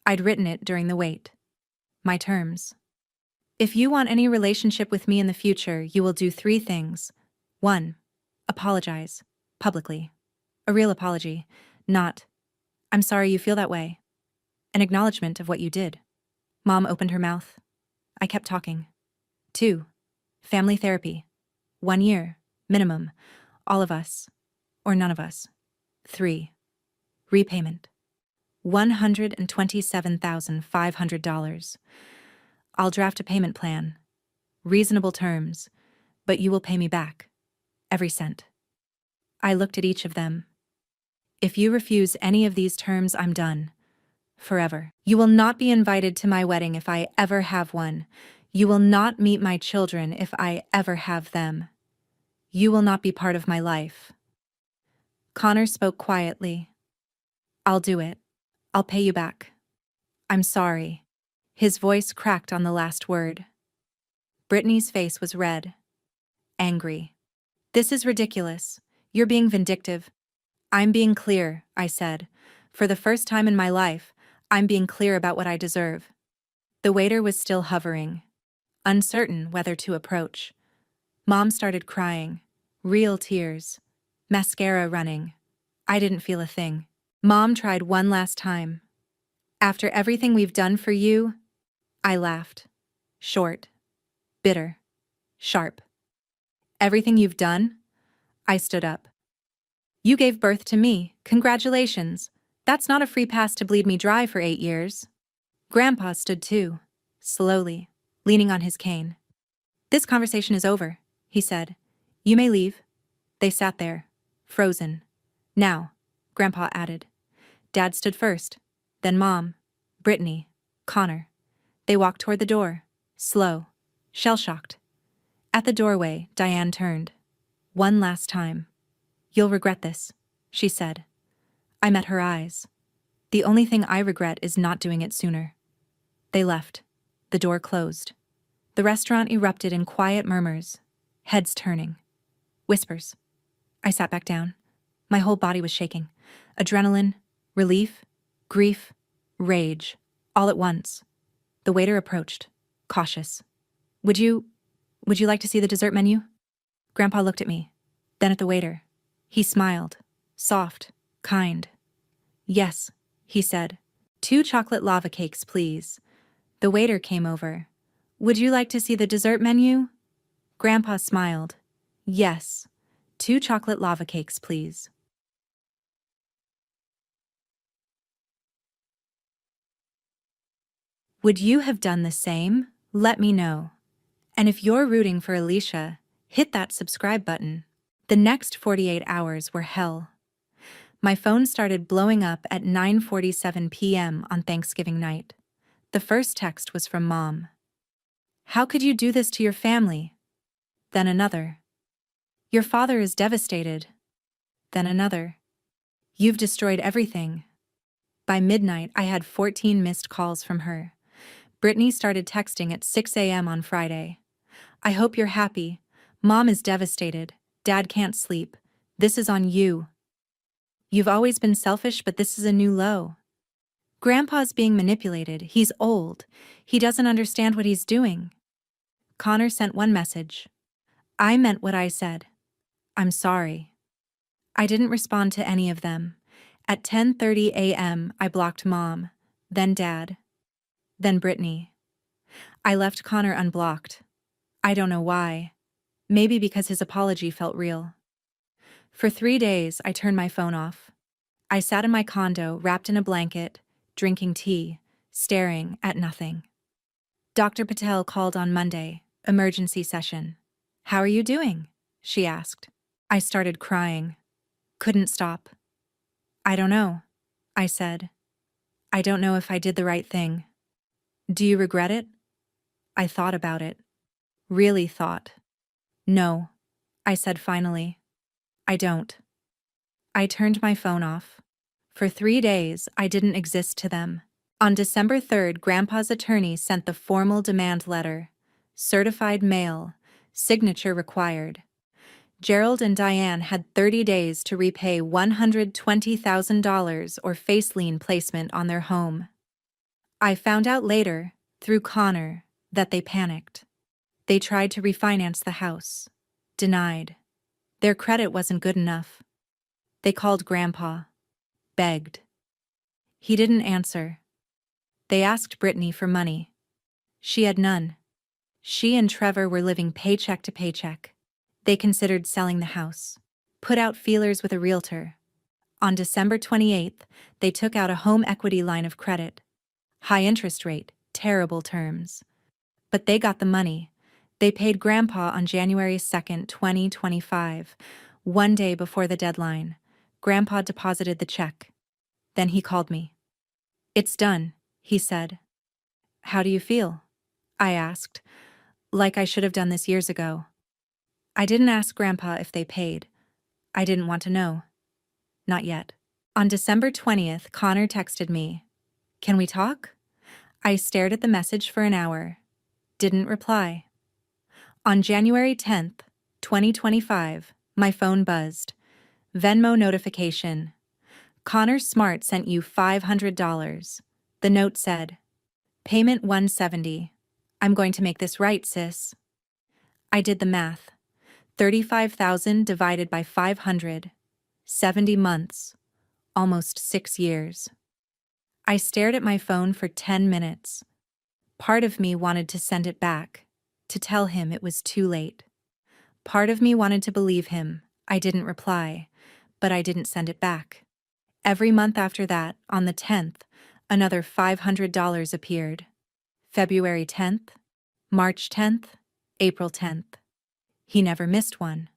I'd written it during the wait. My terms. "If you want any relationship with me in the future, you will do 3 things. 1. Apologize. Publicly. A real apology. Not, 'I'm sorry you feel that way.' An acknowledgement of what you did." Mom opened her mouth. I kept talking. 2. Family therapy. 1 year. Minimum. All of us. Or none of us. 3. Repayment. $127,500. I'll draft a payment plan. Reasonable terms. But you will pay me back. Every cent. I looked at each of them. "If you refuse any of these terms, I'm done. Forever. You will not be invited to my wedding if I ever have one. You will not meet my children if I ever have them. You will not be part of my life." Connor spoke quietly. "I'll do it. I'll pay you back. I'm sorry." His voice cracked on the last word. Brittany's face was red. Angry. "This is ridiculous. You're being vindictive." "I'm being clear," I said. "For the first time in my life, I'm being clear about what I deserve." The waiter was still hovering, uncertain whether to approach. Mom started crying. Real tears. Mascara running. I didn't feel a thing. Mom tried one last time. "After everything we've done for you," I laughed. Short. Bitter. Sharp. "Everything you've done?" I stood up. "You gave birth to me. Congratulations. That's not a free pass to bleed me dry for 8 years." Grandpa stood too, slowly, leaning on his cane. "This conversation is over," he said. "You may leave." They sat there, frozen. "Now," Grandpa added. Dad stood first, then Mom, Brittany, Connor. They walked toward the door, slow, shell-shocked. At the doorway, Diane turned. "One last time. You'll regret this," she said. I met her eyes. "The only thing I regret is not doing it sooner." They left. The door closed. The restaurant erupted in quiet murmurs, heads turning. Whispers. I sat back down. My whole body was shaking. Adrenaline, relief, grief, rage, all at once. The waiter approached, cautious. Would you like to see the dessert menu?" Grandpa looked at me, then at the waiter. He smiled, soft, kind. "Yes," he said. 2 chocolate lava cakes, please." The waiter came over. "Would you like to see the dessert menu?" Grandpa smiled. "Yes. 2 chocolate lava cakes, please." Would you have done the same? Let me know. And if you're rooting for Alicia, hit that subscribe button. The next 48 hours were hell. My phone started blowing up at 9:47 p.m. on Thanksgiving night. The first text was from Mom. How could you do this to your family? Then another. Your father is devastated. Then another. You've destroyed everything. By midnight, I had 14 missed calls from her. Brittany started texting at 6 a.m. on Friday. I hope you're happy. Mom is devastated. Dad can't sleep. This is on you. You've always been selfish, but this is a new low. Grandpa's being manipulated. He's old. He doesn't understand what he's doing. Connor sent one message. I meant what I said. I'm sorry. I didn't respond to any of them. At 10:30 a.m., I blocked Mom, then Dad, then Brittany. I left Connor unblocked. I don't know why. Maybe because his apology felt real. For 3 days, I turned my phone off. I sat in my condo, wrapped in a blanket, drinking tea, staring at nothing. Dr. Patel called on Monday, emergency session. How are you doing? She asked. I started crying. Couldn't stop. I don't know, I said. I don't know if I did the right thing. Do you regret it? I thought about it. Really thought. No, I said finally. I don't. I turned my phone off. For 3 days, I didn't exist to them. On December 3rd, Grandpa's attorney sent the formal demand letter. Certified mail. Signature required. Gerald and Diane had 30 days to repay $120,000 or face lien placement on their home. I found out later, through Connor, that they panicked. They tried to refinance the house. Denied. Their credit wasn't good enough. They called Grandpa. Begged. He didn't answer. They asked Brittany for money. She had none. She and Trevor were living paycheck to paycheck. They considered selling the house. Put out feelers with a realtor. On December 28th, they took out a home equity line of credit. High interest rate, terrible terms. But they got the money. They paid Grandpa on January 2nd, 2025, one day before the deadline. Grandpa deposited the check. Then he called me. It's done, he said. How do you feel? I asked. Like I should have done this years ago. I didn't ask Grandpa if they paid. I didn't want to know. Not yet. On December 20th, Connor texted me. Can we talk? I stared at the message for an hour. Didn't reply. On January 10th, 2025, my phone buzzed. Venmo notification. Connor Smart sent you $500. The note said, Payment $170. I'm going to make this right, sis. I did the math. 35,000 divided by 500. 70 months. Almost 6 years. I stared at my phone for 10 minutes. Part of me wanted to send it back, to tell him it was too late. Part of me wanted to believe him. I didn't reply, but I didn't send it back. Every month after that, on the 10th, another $500 appeared. February 10th, March 10th, April 10th. He never missed one.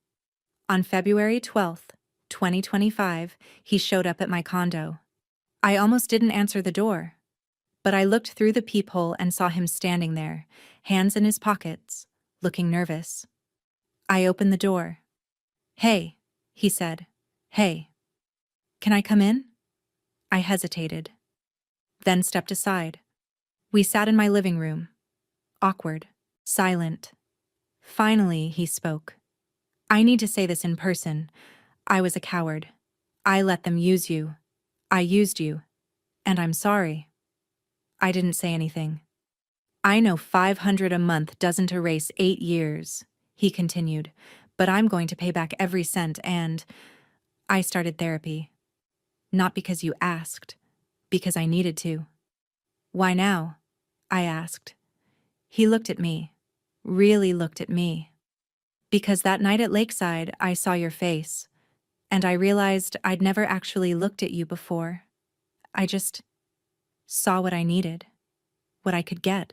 On February 12th, 2025, he showed up at my condo. I almost didn't answer the door. But I looked through the peephole and saw him standing there, hands in his pockets, looking nervous. I opened the door. Hey, he said. Hey. Can I come in? I hesitated. Then stepped aside. We sat in my living room. Awkward. Silent. Finally, he spoke. I need to say this in person. I was a coward. I let them use you. I used you. And I'm sorry. I didn't say anything. I know $500 a month doesn't erase 8 years, he continued, but I'm going to pay back every cent and I started therapy. Not because you asked, because I needed to. Why now? I asked. He looked at me, really looked at me. Because that night at Lakeside, I saw your face, and I realized I'd never actually looked at you before. I just saw what I needed. what I could get.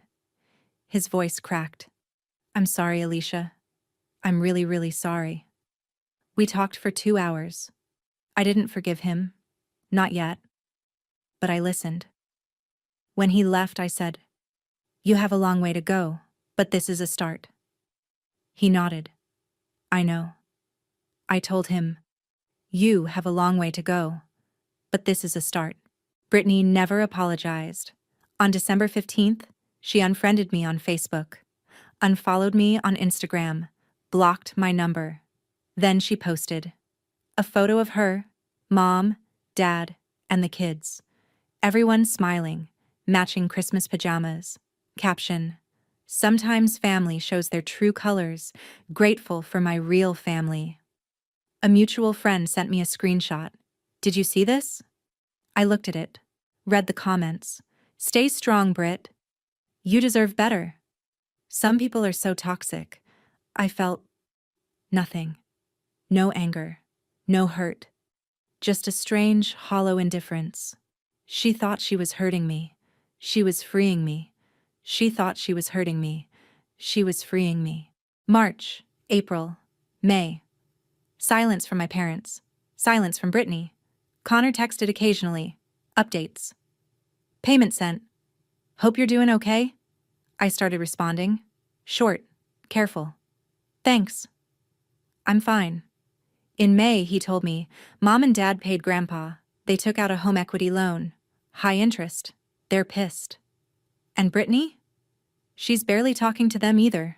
His voice cracked. I'm sorry, Alicia. I'm really, really sorry. We talked for 2 hours. I didn't forgive him. Not yet. But I listened. When he left, I said, You have a long way to go, but this is a start. He nodded. I know. I told him, You have a long way to go, but this is a start. Brittany never apologized. On December 15th, she unfriended me on Facebook, unfollowed me on Instagram, blocked my number. Then she posted a photo of her, mom, dad, and the kids. Everyone smiling, matching Christmas pajamas. Caption: Sometimes family shows their true colors, grateful for my real family. A mutual friend sent me a screenshot. Did you see this? I looked at it, read the comments. Stay strong, Brit. You deserve better. Some people are so toxic. I felt nothing. No anger. No hurt. Just a strange, hollow indifference. She thought she was hurting me. She was freeing me. She thought she was hurting me. She was freeing me. March, April, May. Silence from my parents. Silence from Brittany. Connor texted occasionally. Updates. Payment sent. Hope you're doing okay? I started responding. Short. Careful. Thanks. I'm fine. In May, he told me, Mom and Dad paid Grandpa. They took out a home equity loan. High interest. They're pissed. And Brittany? She's barely talking to them either.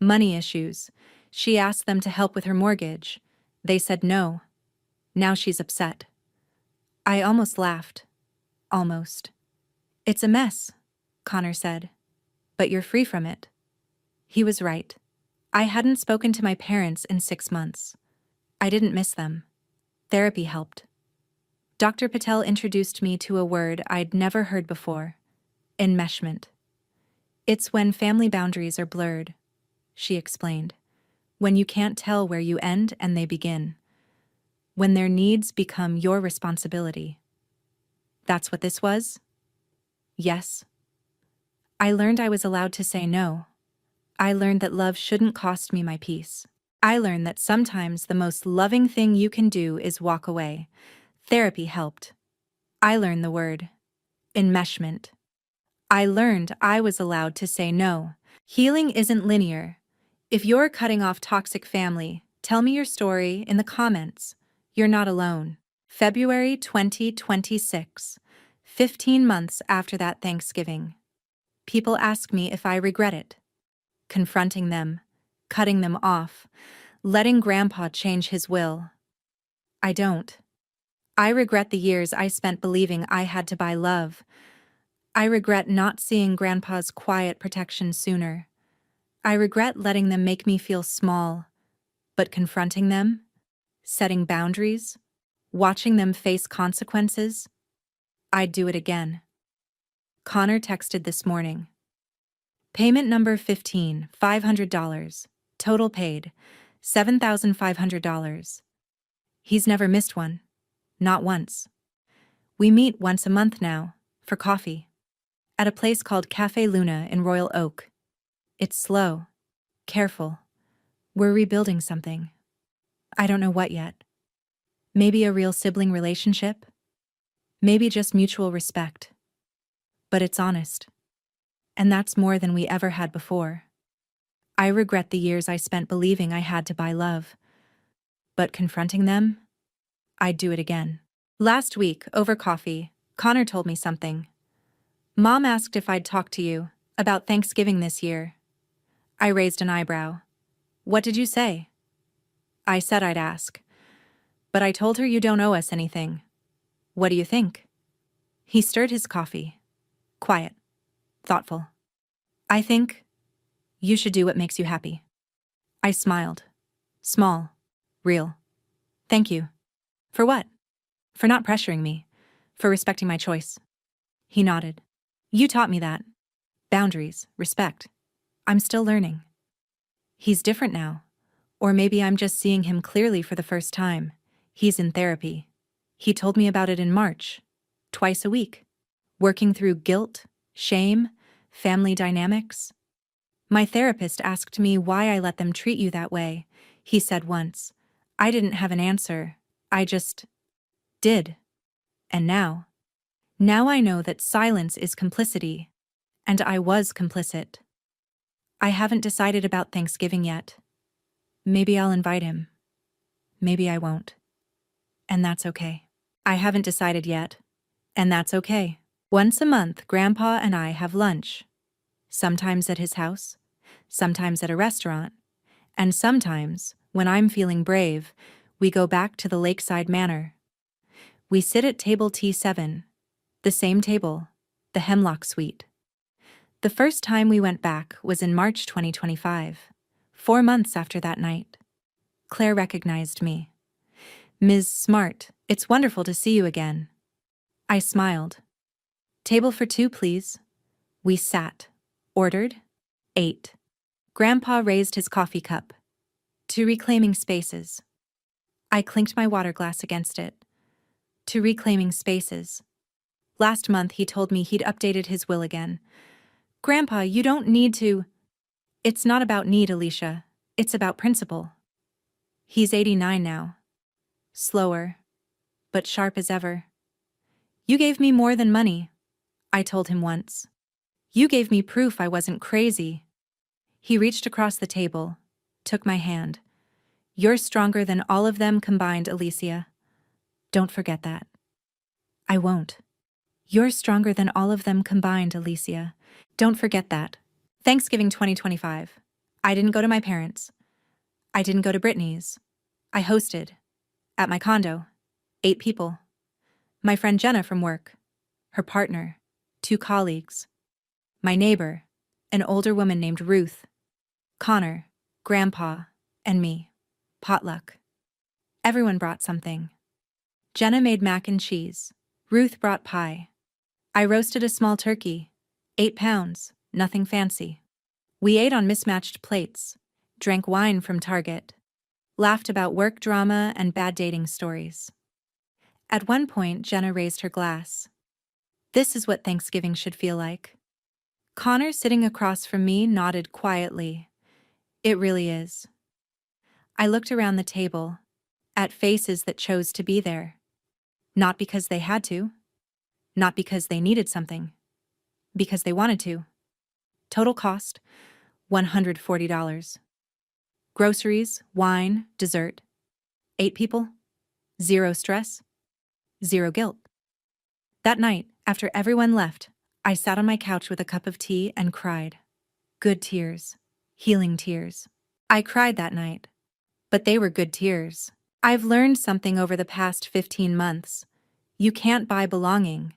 Money issues. She asked them to help with her mortgage. They said no. Now she's upset. I almost laughed. Almost. It's a mess, Connor said. But you're free from it. He was right. I hadn't spoken to my parents in 6 months. I didn't miss them. Therapy helped. Dr. Patel introduced me to a word I'd never heard before: enmeshment. It's when family boundaries are blurred, she explained. When you can't tell where you end and they begin. When their needs become your responsibility. That's what this was? Yes. I learned I was allowed to say no. I learned that love shouldn't cost me my peace. I learned that sometimes the most loving thing you can do is walk away. Therapy helped. I learned the word enmeshment. I learned I was allowed to say no. Healing isn't linear. If you're cutting off toxic family, tell me your story in the comments. You're not alone. February 2026, 15 months after that Thanksgiving. People ask me if I regret it. Confronting them, cutting them off, letting Grandpa change his will. I don't. I regret the years I spent believing I had to buy love. I regret not seeing Grandpa's quiet protection sooner. I regret letting them make me feel small, but confronting them, setting boundaries, watching them face consequences, I'd do it again. Connor texted this morning. Payment number 15, $500. Total paid, $7,500. He's never missed one. Not once. We meet once a month now, for coffee. At a place called Cafe Luna in Royal Oak. It's slow. Careful. We're rebuilding something. I don't know what yet. Maybe a real sibling relationship? Maybe just mutual respect. But it's honest. And that's more than we ever had before. I regret the years I spent believing I had to buy love. But confronting them? I'd do it again. Last week, over coffee, Connor told me something. Mom asked if I'd talk to you about Thanksgiving this year. I raised an eyebrow. What did you say? I said I'd ask. But I told her you don't owe us anything. What do you think? He stirred his coffee. Quiet. Thoughtful. I think you should do what makes you happy. I smiled. Small. Real. Thank you. For what? For not pressuring me. For respecting my choice. He nodded. You taught me that. Boundaries, respect. I'm still learning. He's different now. Or maybe I'm just seeing him clearly for the first time. He's in therapy. He told me about it in March. Twice a week. Working through guilt, shame, Family dynamics? My therapist asked me why I let them treat you that way, he said once. I didn't have an answer. I just did. And now? Now I know that silence is complicity. And I was complicit. I haven't decided about Thanksgiving yet. Maybe I'll invite him. Maybe I won't. And that's okay. I haven't decided yet. And that's okay. Once a month, Grandpa and I have lunch. Sometimes at his house, sometimes at a restaurant, and sometimes, when I'm feeling brave, we go back to the Lakeside Manor. We sit at table T7, the same table, the Hemlock Suite. The first time we went back was in March 2025, 4 months after that night. Claire recognized me. Ms. Smart, it's wonderful to see you again. I smiled. Table for 2, please. We sat, ordered, ate. Grandpa raised his coffee cup. 2 reclaiming spaces. I clinked my water glass against it. 2 reclaiming spaces. Last month he told me he'd updated his will again. Grandpa, you don't need to. It's not about need, Alicia. It's about principle. He's 89 now. Slower, but sharp as ever. You gave me more than money, I told him once. You gave me proof I wasn't crazy. He reached across the table, took my hand. You're stronger than all of them combined, Alicia. Don't forget that. I won't. You're stronger than all of them combined, Alicia. Don't forget that. Thanksgiving 2025. I didn't go to my parents. I didn't go to Brittany's. I hosted. At my condo. 8 people. My friend Jenna from work. Her partner. 2 colleagues. My neighbor. An older woman named Ruth. Connor. Grandpa. And me. Potluck. Everyone brought something. Jenna made mac and cheese. Ruth brought pie. I roasted a small turkey. 8 pounds. Nothing fancy. We ate on mismatched plates. Drank wine from Target. Laughed about work drama and bad dating stories. At one point, Jenna raised her glass. This is what Thanksgiving should feel like. Connor, sitting across from me, nodded quietly. It really is. I looked around the table, at faces that chose to be there. Not because they had to. Not because they needed something. Because they wanted to. Total cost, $140. Groceries, wine, dessert. 8 people. 0 stress. 0 guilt. That night, after everyone left, I sat on my couch with a cup of tea and cried. Good tears. Healing tears. I cried that night. But they were good tears. I've learned something over the past 15 months. You can't buy belonging.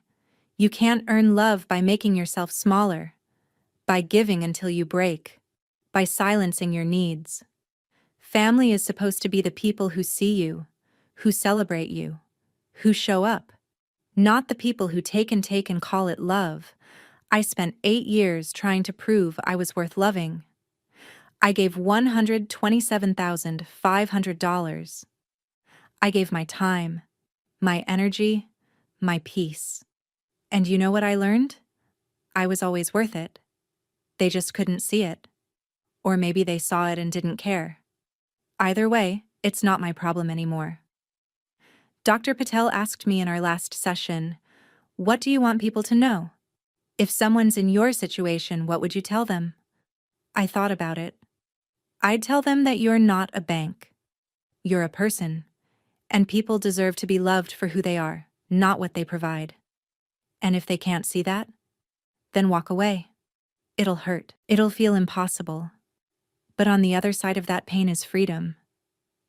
You can't earn love by making yourself smaller. By giving until you break. By silencing your needs. Family is supposed to be the people who see you, who celebrate you, who show up. Not the people who take and call it love. I spent 8 years trying to prove I was worth loving. I gave $127,500. I gave my time, my energy, my peace. And you know what I learned? I was always worth it. They just couldn't see it. Or maybe they saw it and didn't care. Either way, it's not my problem anymore. Dr. Patel asked me in our last session, what do you want people to know? If someone's in your situation, what would you tell them? I thought about it. I'd tell them that you're not a bank. You're a person. And people deserve to be loved for who they are, not what they provide. And if they can't see that, then walk away. It'll hurt. It'll feel impossible. But on the other side of that pain is freedom.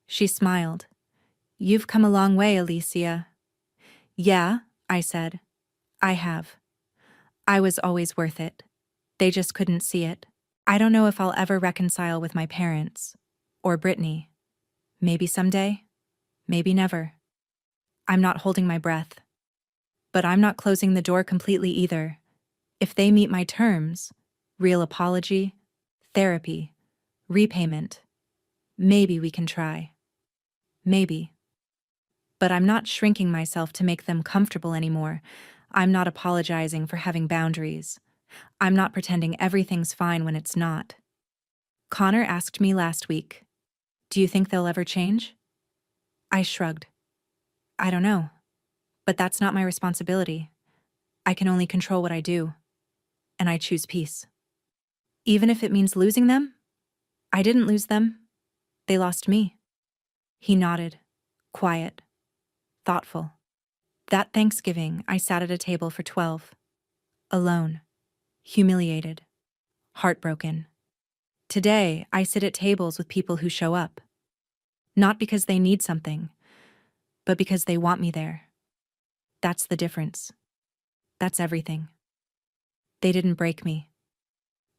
She smiled. You've come a long way, Alicia. Yeah, I said. I have. I was always worth it. They just couldn't see it. I don't know if I'll ever reconcile with my parents. Or Brittany. Maybe someday. Maybe never. I'm not holding my breath. But I'm not closing the door completely either. If they meet my terms, real apology, therapy, repayment, maybe we can try. Maybe. But I'm not shrinking myself to make them comfortable anymore. I'm not apologizing for having boundaries, I'm not pretending everything's fine when it's not. Connor asked me last week, "Do you think they'll ever change?" I shrugged. I don't know. But that's not my responsibility. I can only control what I do. And I choose peace. Even if it means losing them? I didn't lose them. They lost me. He nodded, quiet, thoughtful. That Thanksgiving, I sat at a table for 12. Alone. Humiliated. Heartbroken. Today, I sit at tables with people who show up. Not because they need something, but because they want me there. That's the difference. That's everything. They didn't break me.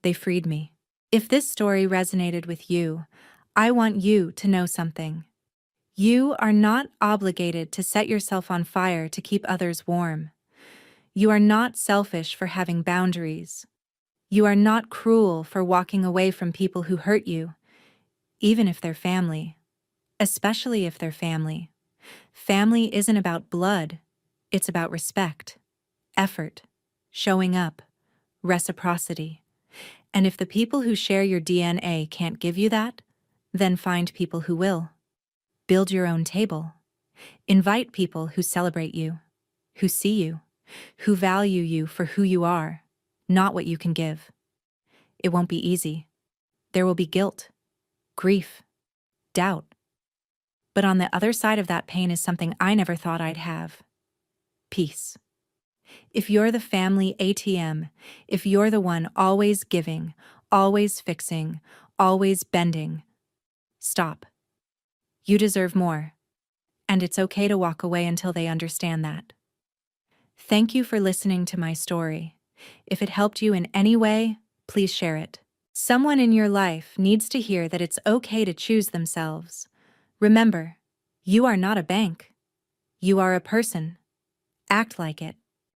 They freed me. If this story resonated with you, I want you to know something. You are not obligated to set yourself on fire to keep others warm. You are not selfish for having boundaries. You are not cruel for walking away from people who hurt you, even if they're family. Especially if they're family. Family isn't about blood, it's about respect, effort, showing up, reciprocity. And if the people who share your DNA can't give you that, then find people who will. Build your own table. Invite people who celebrate you, who see you, who value you for who you are, not what you can give. It won't be easy. There will be guilt, grief, doubt. But on the other side of that pain is something I never thought I'd have. Peace. If you're the family ATM, if you're the one always giving, always fixing, always bending, stop. You deserve more. And it's okay to walk away until they understand that. Thank you for listening to my story. If it helped you in any way, please share it. Someone in your life needs to hear that it's okay to choose themselves. Remember, you are not a bank. You are a person. Act like it.